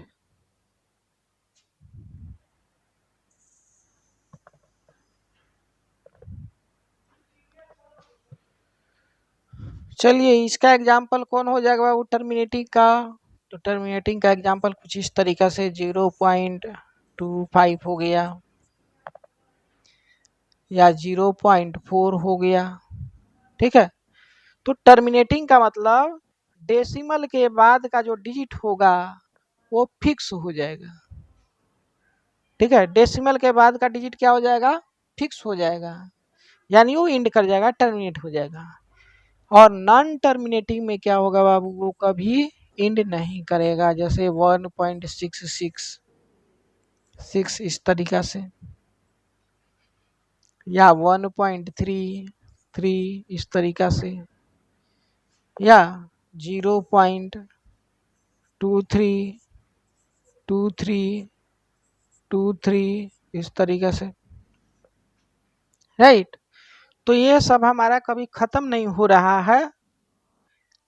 चलिए, इसका एग्जाम्पल कौन हो जाएगा वो टर्मिनेटिंग का, तो टर्मिनेटिंग का एग्जाम्पल कुछ इस तरीका से 0.25 हो गया या 0.4 हो गया, ठीक है। तो टर्मिनेटिंग का मतलब डेसिमल के बाद का जो डिजिट होगा वो फिक्स हो जाएगा। ठीक है, डेसिमल के बाद का डिजिट क्या हो जाएगा, फिक्स हो जाएगा, यानी वो इंड कर जाएगा, टर्मिनेट हो जाएगा। और नॉन टर्मिनेटिंग में क्या होगा बाबू, वो कभी इंड नहीं करेगा, जैसे 1.666 इस तरीका से, या 1.33 इस तरीका से, या 0.232323 इस तरीके से, राइट। तो ये सब हमारा कभी खत्म नहीं हो रहा है,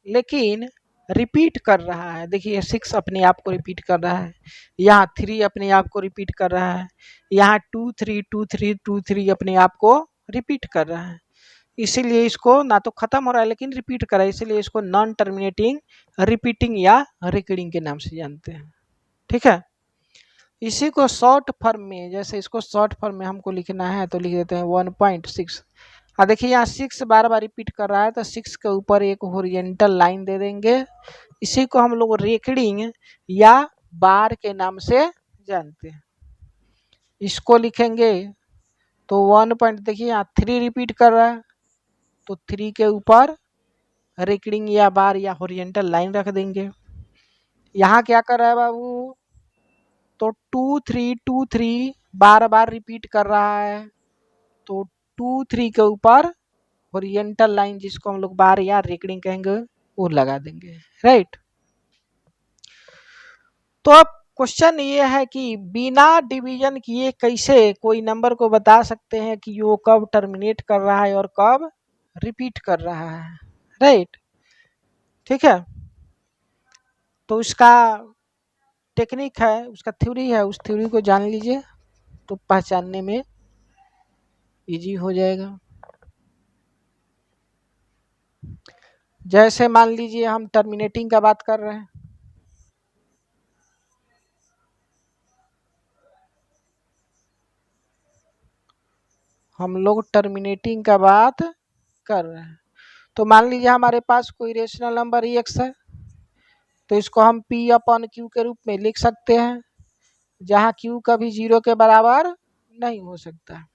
लेकिन रिपीट कर रहा है। देखिए 6 अपने आप को रिपीट कर रहा है, यहाँ 3 अपने आप को रिपीट कर रहा है, यहाँ 2 3 2 3 2 3 अपने आप को रिपीट कर रहा है। इसीलिए इसको ना तो खत्म हो रहा है लेकिन रिपीट कर रहा है, इसीलिए इसको नॉन टर्मिनेटिंग रिपीटिंग या रिकरिंग के नाम से जानते हैं। ठीक है, इसी को शॉर्ट फॉर्म में, जैसे इसको शॉर्ट फॉर्म में हमको लिखना है तो लिख देते हैं 1.6। हाँ देखिए यहाँ 6 बार बार रिपीट कर रहा है तो 6 के ऊपर एक हॉरिजॉन्टल लाइन दे देंगे। इसी को हम लोग रेकरिंग या बार के नाम से जानते हैं। इसको लिखेंगे तो 1 पॉइंट, देखिए यहाँ 3 रिपीट कर रहा है तो 3 के ऊपर रेकरिंग या बार या हॉरिजॉन्टल लाइन रख देंगे। यहाँ क्या कर रहा है बाबू, तो 2 3 2 3 बार बार रिपीट कर रहा है तो 2 3 के ऊपर हॉरिजॉन्टल लाइन, जिसको हम लोग बार या रेकरिंग कहेंगे, वो लगा देंगे, राइट। तो अब क्वेश्चन ये है कि बिना डिवीजन किए कैसे कोई नंबर को बता सकते हैं कि वो कब टर्मिनेट कर रहा है और कब रिपीट कर रहा है, राइट। ठीक है, तो उसका टेक्निक है, उसका थ्योरी है, उस थ्योरी को जान लीजिए तो पहचानने में इजी हो जाएगा। जैसे मान लीजिए हम टर्मिनेटिंग का बात कर रहे हैं, हम लोग टर्मिनेटिंग का बात कर रहे हैं, तो मान लीजिए हमारे पास कोई रेशनल नंबर x है, तो इसको हम p अपॉन q के रूप में लिख सकते हैं, जहां q कभी 0 के बराबर नहीं हो सकता।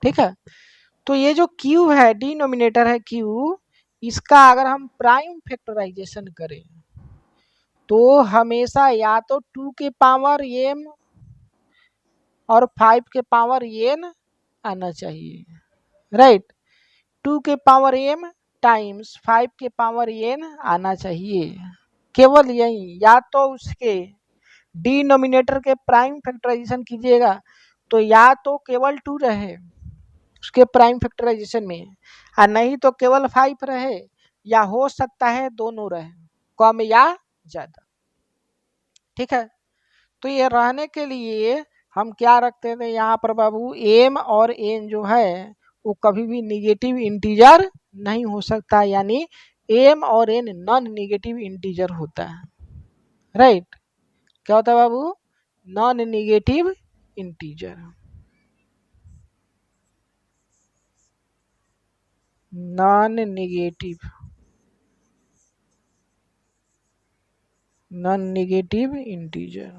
ठीक है, तो ये जो q है, डिनोमिनेटर है q, इसका अगर हम प्राइम फैक्टराइजेशन करें तो हमेशा या तो 2 के पावर m और 5 के पावर n आना चाहिए, राइट। 2 के पावर m टाइम्स 5 के पावर n आना चाहिए, केवल यही। या तो उसके डिनोमिनेटर के प्राइम फैक्टराइजेशन कीजिएगा तो या तो केवल 2 रहे उसके प्राइम फैक्टराइजेशन में, और नहीं तो केवल 5 रहे, या हो सकता है दोनों रहे, कम या ज्यादा। ठीक है, तो ये रहने के लिए हम क्या रखते थे यहाँ पर बाबू, m और n जो है वो कभी भी निगेटिव इंटीजर नहीं हो सकता, यानी m और n नॉन निगेटिव इंटीजर होता है, राइट। क्या होता है बाबू, non negative integer, non negative, non negative integer.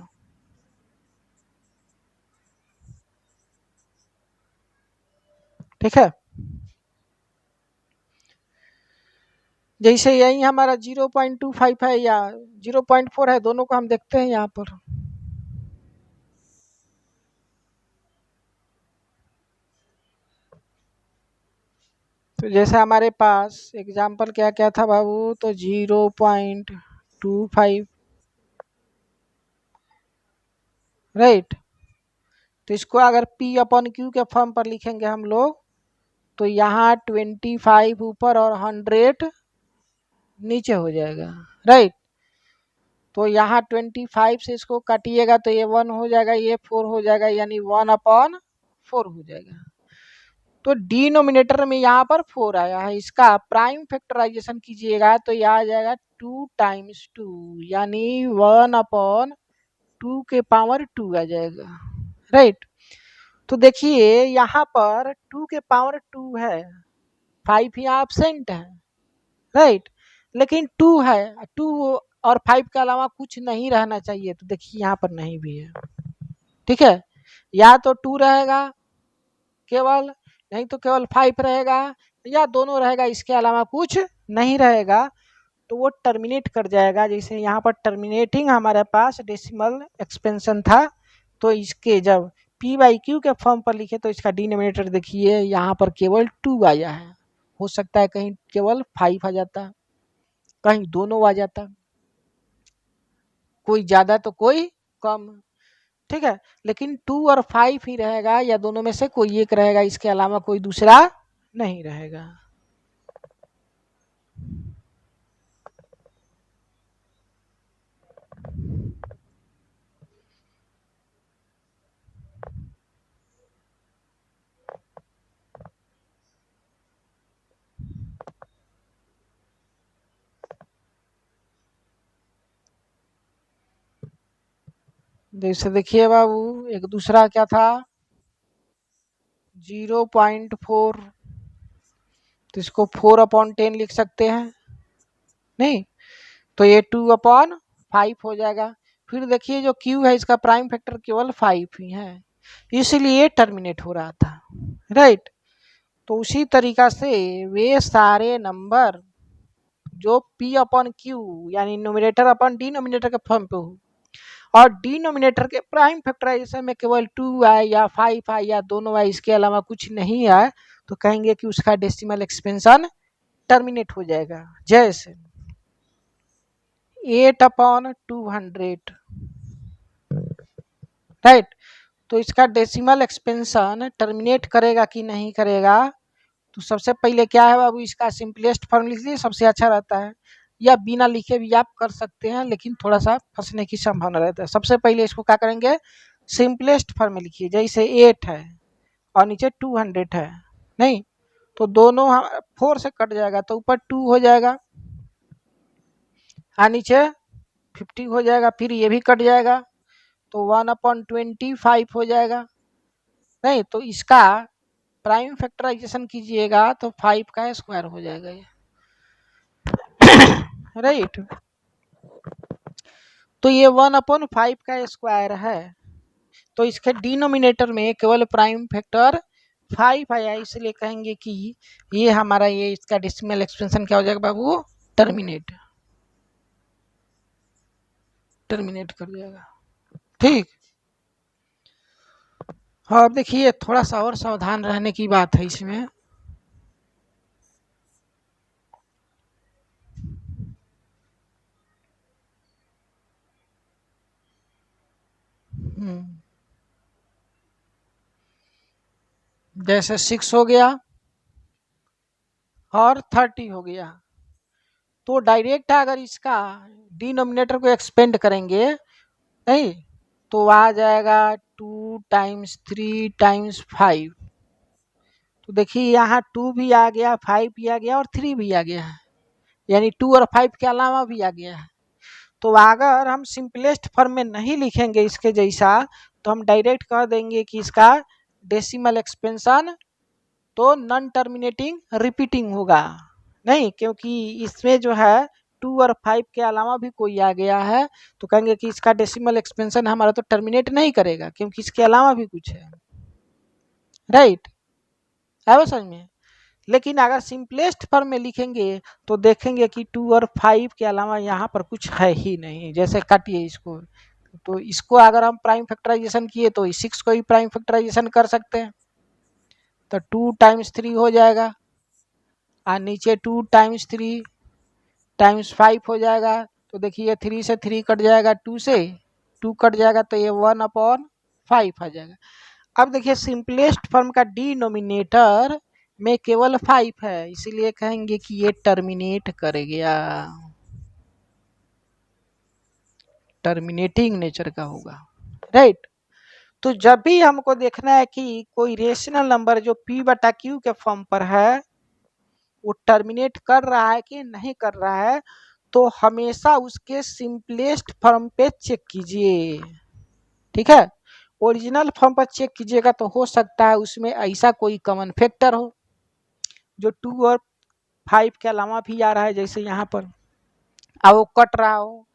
ठीक है, जैसे यही हमारा 0.25 है या 0.4 है, दोनों को हम देखते हैं यहाँ पर। तो जैसे हमारे पास एग्जाम्पल क्या क्या था बाबू, तो 0.25, राइट। तो इसको अगर P अपॉन Q के फॉर्म पर लिखेंगे हम लोग तो यहाँ 25 ऊपर और 100 नीचे हो जाएगा, राइट। तो यहाँ 25 से इसको काटिएगा तो ये 1 हो जाएगा, ये 4 हो जाएगा, यानी 1/4 हो जाएगा। तो डिनोमिनेटर में यहाँ पर 4 आया है, इसका प्राइम फैक्टराइजेशन कीजिएगा तो यह आ जाएगा 2 टाइम्स 2, यानी 1/2 के पावर 2 आ जाएगा, राइट। तो देखिए यहाँ पर 2 के पावर 2 है, 5 यहाँ एब्सेंट है, राइट। लेकिन 2 है, 2 और 5 के अलावा कुछ नहीं रहना चाहिए, तो देखिए यहाँ पर नहीं भी है। ठीक है, या तो 2 रहेगा केवल, नहीं तो केवल 5 रहेगा, या दोनों रहेगा, इसके अलावा कुछ नहीं रहेगा, तो वो टर्मिनेट कर जाएगा। जैसे यहाँ पर टर्मिनेटिंग हमारे पास डेसिमल एक्सपेंशन था, तो इसके जब पी बाई क्यू के फॉर्म पर लिखे तो इसका डिनोमिनेटर देखिए यहाँ पर केवल 2 आया है। हो सकता है कहीं केवल 5 आ जाता, कहीं दोनों आ जाता, कोई ज्यादा तो कोई कम। ठीक है, लेकिन 2 और 5 ही रहेगा, या दोनों में से कोई एक रहेगा, इसके अलावा कोई दूसरा नहीं रहेगा। जैसे देखिए बाबू, एक दूसरा क्या था 0.4, तो इसको 4/10 लिख सकते हैं, नहीं तो ये 2/5 हो जाएगा। फिर देखिए जो Q है इसका प्राइम फैक्टर केवल 5 ही है, इसलिए टर्मिनेट हो रहा था। राइट, तो उसी तरीका से वे सारे नंबर जो P/Q यानी न्यूमरेटर अपन डिनोमिनेटर के फॉर्म पे हो, और डिनोमिनेटर के प्राइम फैक्टराइजेशन में केवल 2 आए या 5 आए या दोनों आए, इसके अलावा कुछ नहीं आए, तो कहेंगे कि उसका डेसिमल एक्सपेंशन टर्मिनेट हो जाएगा। जैसे 8/200, राइट, तो इसका डेसिमल एक्सपेंशन टर्मिनेट करेगा कि नहीं करेगा। तो सबसे पहले क्या है बाबू, इसका सिंपलेस्ट फॉर्म लिख लीजिए, सबसे अच्छा रहता है, या बिना लिखे भी आप कर सकते हैं, लेकिन थोड़ा सा फंसने की संभावना रहता है। सबसे पहले इसको क्या करेंगे, सिंपलेस्ट फॉर्म में लिखिए। जैसे 8 है और नीचे 200 है, नहीं तो दोनों 4 से कट जाएगा, तो ऊपर 2 हो जाएगा और नीचे 50 हो जाएगा, फिर ये भी कट जाएगा, तो 1/25 हो जाएगा। नहीं तो इसका प्राइम फैक्टराइजेशन कीजिएगा तो 5 का स्क्वायर हो जाएगा ये। राइट, तो ये 1/5 का स्क्वायर है, तो इसके डिनोमिनेटर में केवल प्राइम फैक्टर 5 आया, इसलिए कहेंगे कि ये हमारा ये इसका डेसिमल एक्सपेंशन क्या हो जाएगा बाबू, टर्मिनेट कर जाएगा। ठीक, हाँ अब देखिए थोड़ा सा और सावधान रहने की बात है इसमें। जैसे 6 हो गया और 30 हो गया, तो डायरेक्ट अगर इसका डिनोमिनेटर को एक्सपेंड करेंगे, नहीं तो आ जाएगा 2 × 3 × 5, तो देखिए यहाँ 2 भी आ गया, 5 भी आ गया और 3 भी आ गया है, यानी 2 और 5 के अलावा भी आ गया है। तो अगर हम सिंपलेस्ट फॉर्म में नहीं लिखेंगे इसके जैसा, तो हम डायरेक्ट कह देंगे कि इसका डेसिमल एक्सपेंशन तो नॉन टर्मिनेटिंग रिपीटिंग होगा, नहीं क्योंकि इसमें जो है 2 और 5 के अलावा भी कोई आ गया है, तो कहेंगे कि इसका डेसिमल एक्सपेंशन हमारा तो टर्मिनेट नहीं करेगा क्योंकि इसके अलावा भी कुछ है। राइट, है वो समझ में। लेकिन अगर सिंपलेस्ट फॉर्म में लिखेंगे तो देखेंगे कि 2 और 5 के अलावा यहाँ पर कुछ है ही नहीं। जैसे काटिए इसको, तो इसको अगर हम प्राइम फैक्टराइजेशन किए तो 6 को ही प्राइम फैक्टराइजेशन कर सकते हैं, तो 2 × 3 हो जाएगा और नीचे 2 × 3 × 5 हो जाएगा, तो देखिए 3 से 3 कट जाएगा, 2 से 2 कट जाएगा, तो ये 1/5 आ जाएगा। अब देखिए सिंपलेस्ट फॉर्म का डिनोमिनेटर में केवल 5 है, इसीलिए कहेंगे कि ये टर्मिनेट कर गया, टर्मिनेटिंग नेचर का होगा। राइट, तो जब भी हमको देखना है कि कोई रेशनल नंबर जो P/Q के फॉर्म पर है वो टर्मिनेट कर रहा है कि नहीं कर रहा है, तो हमेशा उसके सिंपलेस्ट फॉर्म पे चेक कीजिए। ठीक है, ओरिजिनल फॉर्म पर चेक कीजिएगा तो हो सकता है उसमें ऐसा कोई कॉमन फैक्टर हो जो 2 और 5 के अलावा भी आ रहा है, जैसे यहाँ पर अब वो कट रहा हो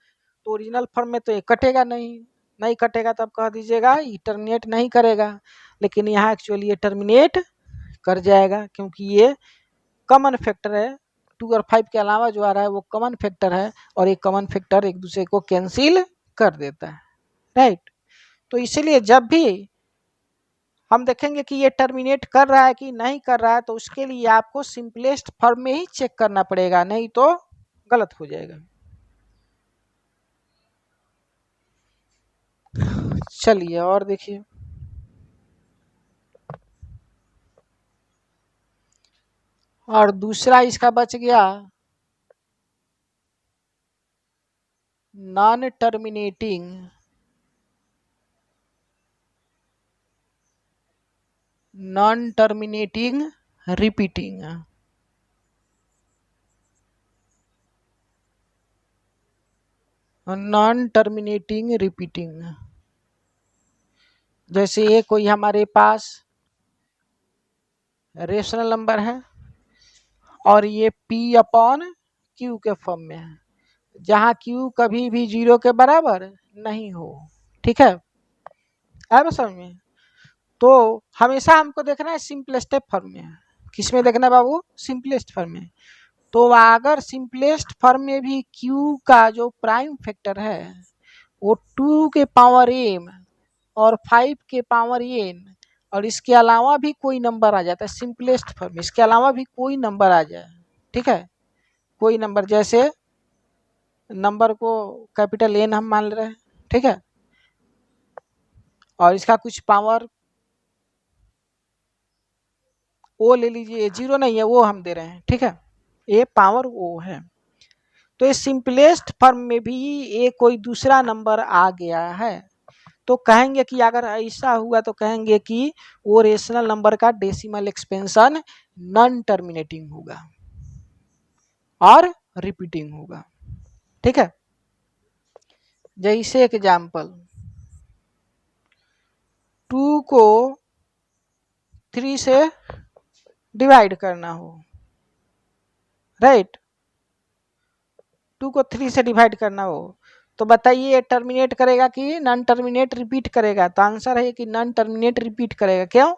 तो ओरिजिनल फॉर्म में तो ये कटेगा नहीं, नहीं कटेगा तब कह दीजिएगा ये टर्मिनेट नहीं करेगा, लेकिन यहाँ एक्चुअली ये टर्मिनेट कर जाएगा क्योंकि ये कॉमन फैक्टर है। 2 और 5 के अलावा जो आ रहा है वो कॉमन फैक्टर है और ये कॉमन फैक्टर एक दूसरे को कैंसिल कर देता है, राइट। तो इसीलिए जब भी हम देखेंगे कि ये टर्मिनेट कर रहा है कि नहीं कर रहा है तो उसके लिए आपको सिंपलेस्ट फॉर्म में ही चेक करना पड़ेगा, नहीं तो गलत हो जाएगा। चलिए और देखिए, और दूसरा इसका बच गया non terminating repeating. Non terminating repeating, जैसे ये कोई हमारे पास रेशनल नंबर है और ये P अपॉन Q के फॉर्म में है, जहां Q कभी भी 0 के बराबर नहीं हो, ठीक है, आया समझ में। तो हमेशा हमको देखना है सिंपलेस्ट फॉर्म में, किस में देखना है बाबू, सिंपलेस्ट फॉर्म में। तो अगर सिंपलेस्ट फॉर्म में भी Q का जो प्राइम फैक्टर है वो 2 के पावर m और 5 के पावर n और इसके अलावा भी कोई नंबर आ जाता है सिंपलेस्ट फॉर्म में, इसके अलावा भी कोई नंबर आ जाए, ठीक है, कोई नंबर, जैसे नंबर को कैपिटल N हम मान रहे हैं, ठीक है, और इसका कुछ पावर O ले लीजिए, 0 नहीं है वो हम दे रहे हैं, ठीक है, ये पावर O है। तो ये सिंपलेस्ट फॉर्म में भी ये कोई दूसरा नंबर आ गया है तो कहेंगे कि अगर ऐसा हुआ तो कहेंगे कि वो रेशनल नंबर का डेसिमल एक्सपेंशन नॉन टर्मिनेटिंग होगा और रिपीटिंग होगा, ठीक है। जैसे एग्जाम्पल 2 को 3 से डिवाइड करना हो, राइट, 2 को 3 से डिवाइड करना हो तो बताइए टर्मिनेट करेगा कि नॉन टर्मिनेट रिपीट करेगा, तो आंसर है कि नॉन टर्मिनेट रिपीट करेगा। क्यों?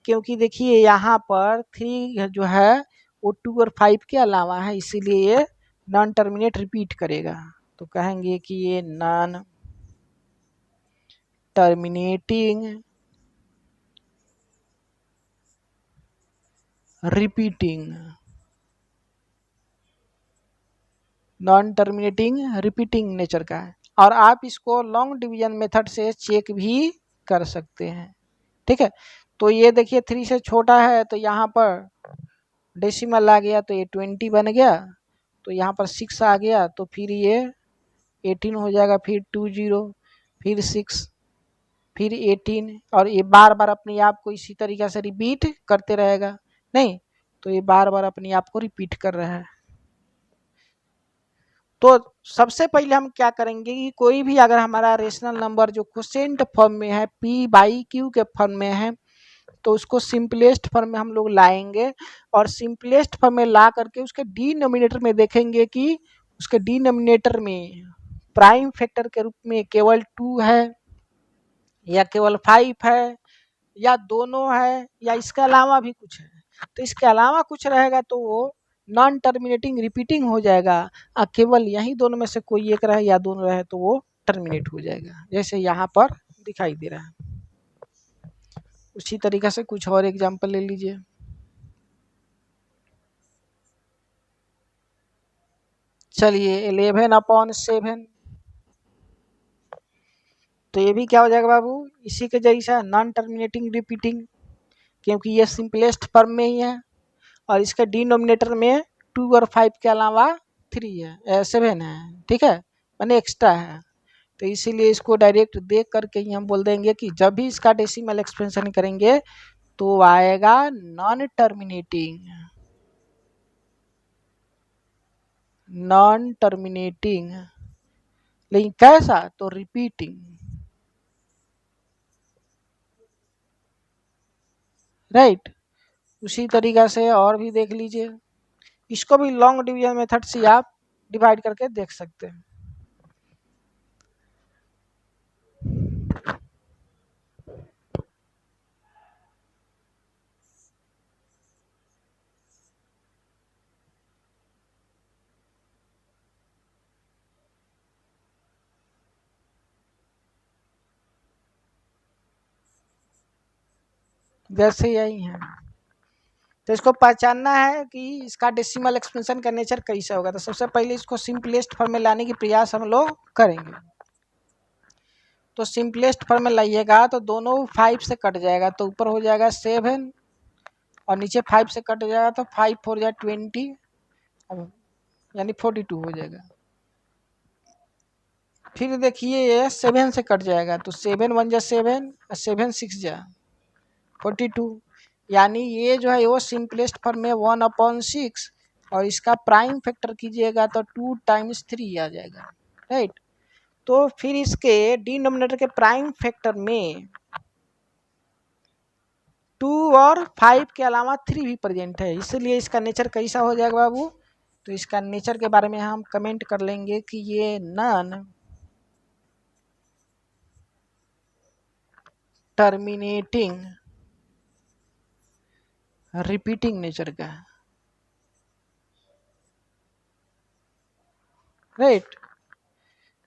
क्योंकि देखिए यहाँ पर 3 जो है वो 2 और 5 के अलावा है, इसीलिए ये नॉन टर्मिनेट रिपीट करेगा। तो कहेंगे कि ये non terminating repeating, non terminating repeating nature का है। और आप इसको लॉन्ग डिवीजन मेथड से चेक भी कर सकते हैं, ठीक है। तो ये देखिए 3 से छोटा है तो यहाँ पर डेसिमल आ गया तो ये 20 बन गया, तो यहाँ पर 6 आ गया तो फिर ये 18 हो जाएगा, फिर 20, फिर 6, फिर 18, और ये बार बार अपने आप को इसी तरीके से रिपीट करते रहेगा, नहीं तो ये बार बार अपने आप को रिपीट कर रहा है। तो सबसे पहले हम क्या करेंगे कि कोई भी अगर हमारा रेशनल नंबर जो क्वोशिएंट फॉर्म में है P/Q के फॉर्म में है तो उसको सिंपलेस्ट फॉर्म में हम लोग लाएंगे और सिंपलेस्ट फॉर्म में ला करके उसके डिनोमिनेटर में देखेंगे कि उसके डिनोमिनेटर में प्राइम फैक्टर के रूप में केवल 2 है या केवल 5 है या दोनों है या इसके अलावा भी कुछ है। तो इसके अलावा कुछ रहेगा तो वो नॉन टर्मिनेटिंग रिपीटिंग हो जाएगा, और केवल यही दोनों में से कोई एक रहे या दोनों रहे तो वो टर्मिनेट हो जाएगा, जैसे यहाँ पर दिखाई दे रहा है। उसी तरीके से कुछ और एग्जाम्पल ले लीजिए। चलिए 11/7, तो ये भी क्या हो जाएगा बाबू, इसी के जैसा नॉन टर्मिनेटिंग रिपीटिंग, क्योंकि ये सिंपलेस्ट फॉर्म में ही है और इसके डिनोमिनेटर में 2 और 5 के अलावा 3 है, 7 है, ठीक है, मैंने एक्स्ट्रा है। तो इसीलिए इसको डायरेक्ट देख करके ही हम बोल देंगे कि जब भी इसका डेसिमल एक्सपेंशन करेंगे तो आएगा नॉन टर्मिनेटिंग, नॉन टर्मिनेटिंग, लेकिन कैसा, तो रिपीटिंग, राइट। उसी तरीका से और भी देख लीजिए, इसको भी लॉन्ग डिवीजन मेथड से आप डिवाइड करके देख सकते हैं। जैसे यही है, तो इसको पहचानना है कि इसका डेसिमल एक्सपेंशन का नेचर कैसा होगा। तो सबसे पहले इसको सिंपलेस्ट फॉर्म में लाने की प्रयास हम लोग करेंगे। तो सिंपलेस्ट फॉर्म में लाइएगा तो दोनों 5 से कट जाएगा, तो ऊपर हो जाएगा 7 और नीचे 5 से कट जाएगा तो 5 4 जाए 20 यानी 42 हो जाएगा। फिर देखिए ये 7 से कट जाएगा तो 7 1 जा 7 और 7 6 जा 42, यानी ये जो है वो सिंपलेस्ट फॉर्म में 1/6 और इसका प्राइम फैक्टर कीजिएगा तो 2 टाइम्स 3 आ जाएगा, राइट। तो फिर इसके डिनोमिनेटर के प्राइम फैक्टर में 2 और 5 के अलावा 3 भी प्रेजेंट है, इसलिए इसका नेचर कैसा हो जाएगा बाबू। तो इसका नेचर के बारे में हम कमेंट कर लेंगे कि ये नॉन टर्मिनेटिंग रिपीटिंग नेचर का है, राइट।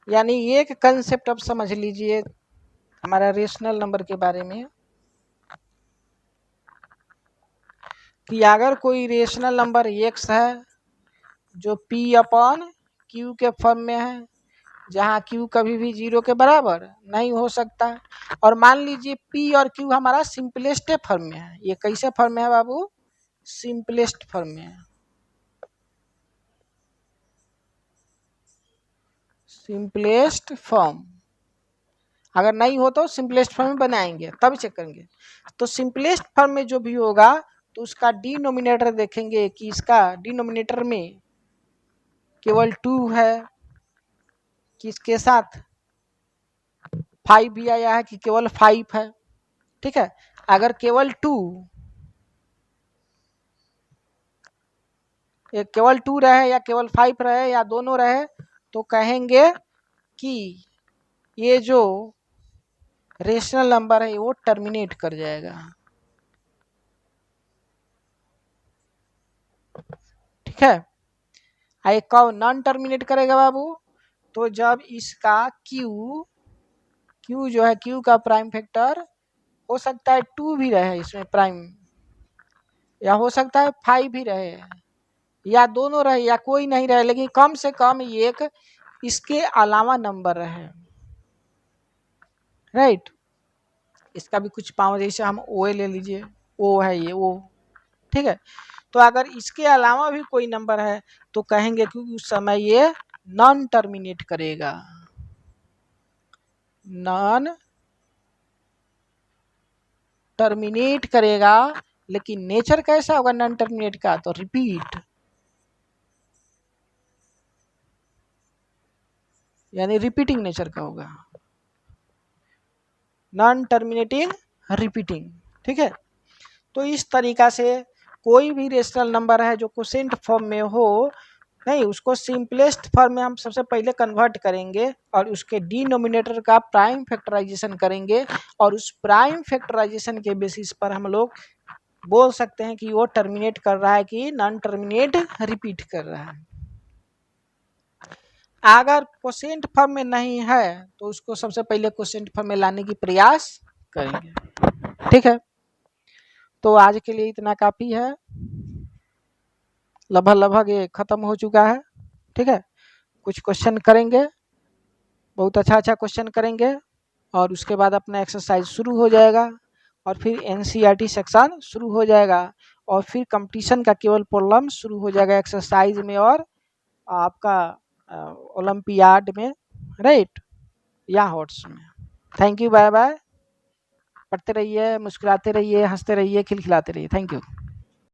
यानी एक कंसेप्ट अब समझ लीजिए हमारा रेशनल नंबर के बारे में कि अगर कोई रेशनल नंबर x है जो p/q के फॉर्म में है, जहाँ q कभी भी 0 के बराबर नहीं हो सकता, और मान लीजिए p और q हमारा सिंपलेस्ट फॉर्म में है। ये कैसे फॉर्म में है बाबू? सिंपलेस्ट फॉर्म में है। सिंपलेस्ट फॉर्म अगर नहीं हो तो सिंपलेस्ट फॉर्म में बनाएंगे तब चेक करेंगे। तो सिंपलेस्ट फॉर्म में जो भी होगा तो उसका डिनोमिनेटर देखेंगे कि इसका डिनोमिनेटर में केवल 2 है कि इसके साथ 5 भी आया है कि केवल 5 है, ठीक है। अगर केवल 2 रहे या केवल 5 रहे या दोनों रहे तो कहेंगे कि ये जो रेशनल नंबर है वो टर्मिनेट कर जाएगा, ठीक है। एक कब नॉन टर्मिनेट करेगा बाबू? तो जब इसका क्यू जो है क्यू का प्राइम फैक्टर हो सकता है 2 भी रहे इसमें प्राइम, या हो सकता है 5 भी रहे, या दोनों रहे या कोई नहीं रहे, लेकिन कम से कम एक इसके अलावा नंबर रहे, राइट। इसका भी कुछ पावर, जैसे हम ओ ले लीजिए, ओ है ये ओ, ठीक है। तो अगर इसके अलावा भी कोई नंबर है तो कहेंगे कि उस समय ये नॉन टर्मिनेट करेगा, नॉन टर्मिनेट करेगा। लेकिन नेचर कैसा होगा नॉन टर्मिनेट का? तो रिपीट, यानी रिपीटिंग नेचर का होगा, नॉन टर्मिनेटिंग रिपीटिंग, ठीक है। तो इस तरीका से कोई भी रेशनल नंबर है जो क्वोशिएंट फॉर्म में हो, नहीं उसको सिंपलेस्ट फॉर्म में हम सबसे पहले कन्वर्ट करेंगे और उसके डिनोमिनेटर का प्राइम फैक्टराइजेशन करेंगे, और उस प्राइम फैक्टराइजेशन के बेसिस पर हम लोग बोल सकते हैं कि वो टर्मिनेट कर रहा है कि नॉन टर्मिनेट रिपीट कर रहा है। अगर क्वोशिएंट फॉर्म में नहीं है तो उसको सबसे पहले क्वोशिएंट फॉर्म में लाने की प्रयास करेंगे, ठीक है। तो आज के लिए इतना काफ़ी है, लगभग ये ख़त्म हो चुका है, ठीक है। कुछ क्वेश्चन करेंगे, बहुत अच्छा क्वेश्चन करेंगे, और उसके बाद अपना एक्सरसाइज शुरू हो जाएगा, और फिर एनसीईआरटी सेक्शन शुरू हो जाएगा, और फिर कंपटीशन का केवल प्रॉब्लम शुरू हो जाएगा एक्सरसाइज में और आपका ओलंपियाड में, राइट, या हॉट्स में। Thank you, bye bye. पढ़ते रहिए, मुस्कुराते रहिए, हंसते रहिए, खिलखिलाते रहिए। Thank you.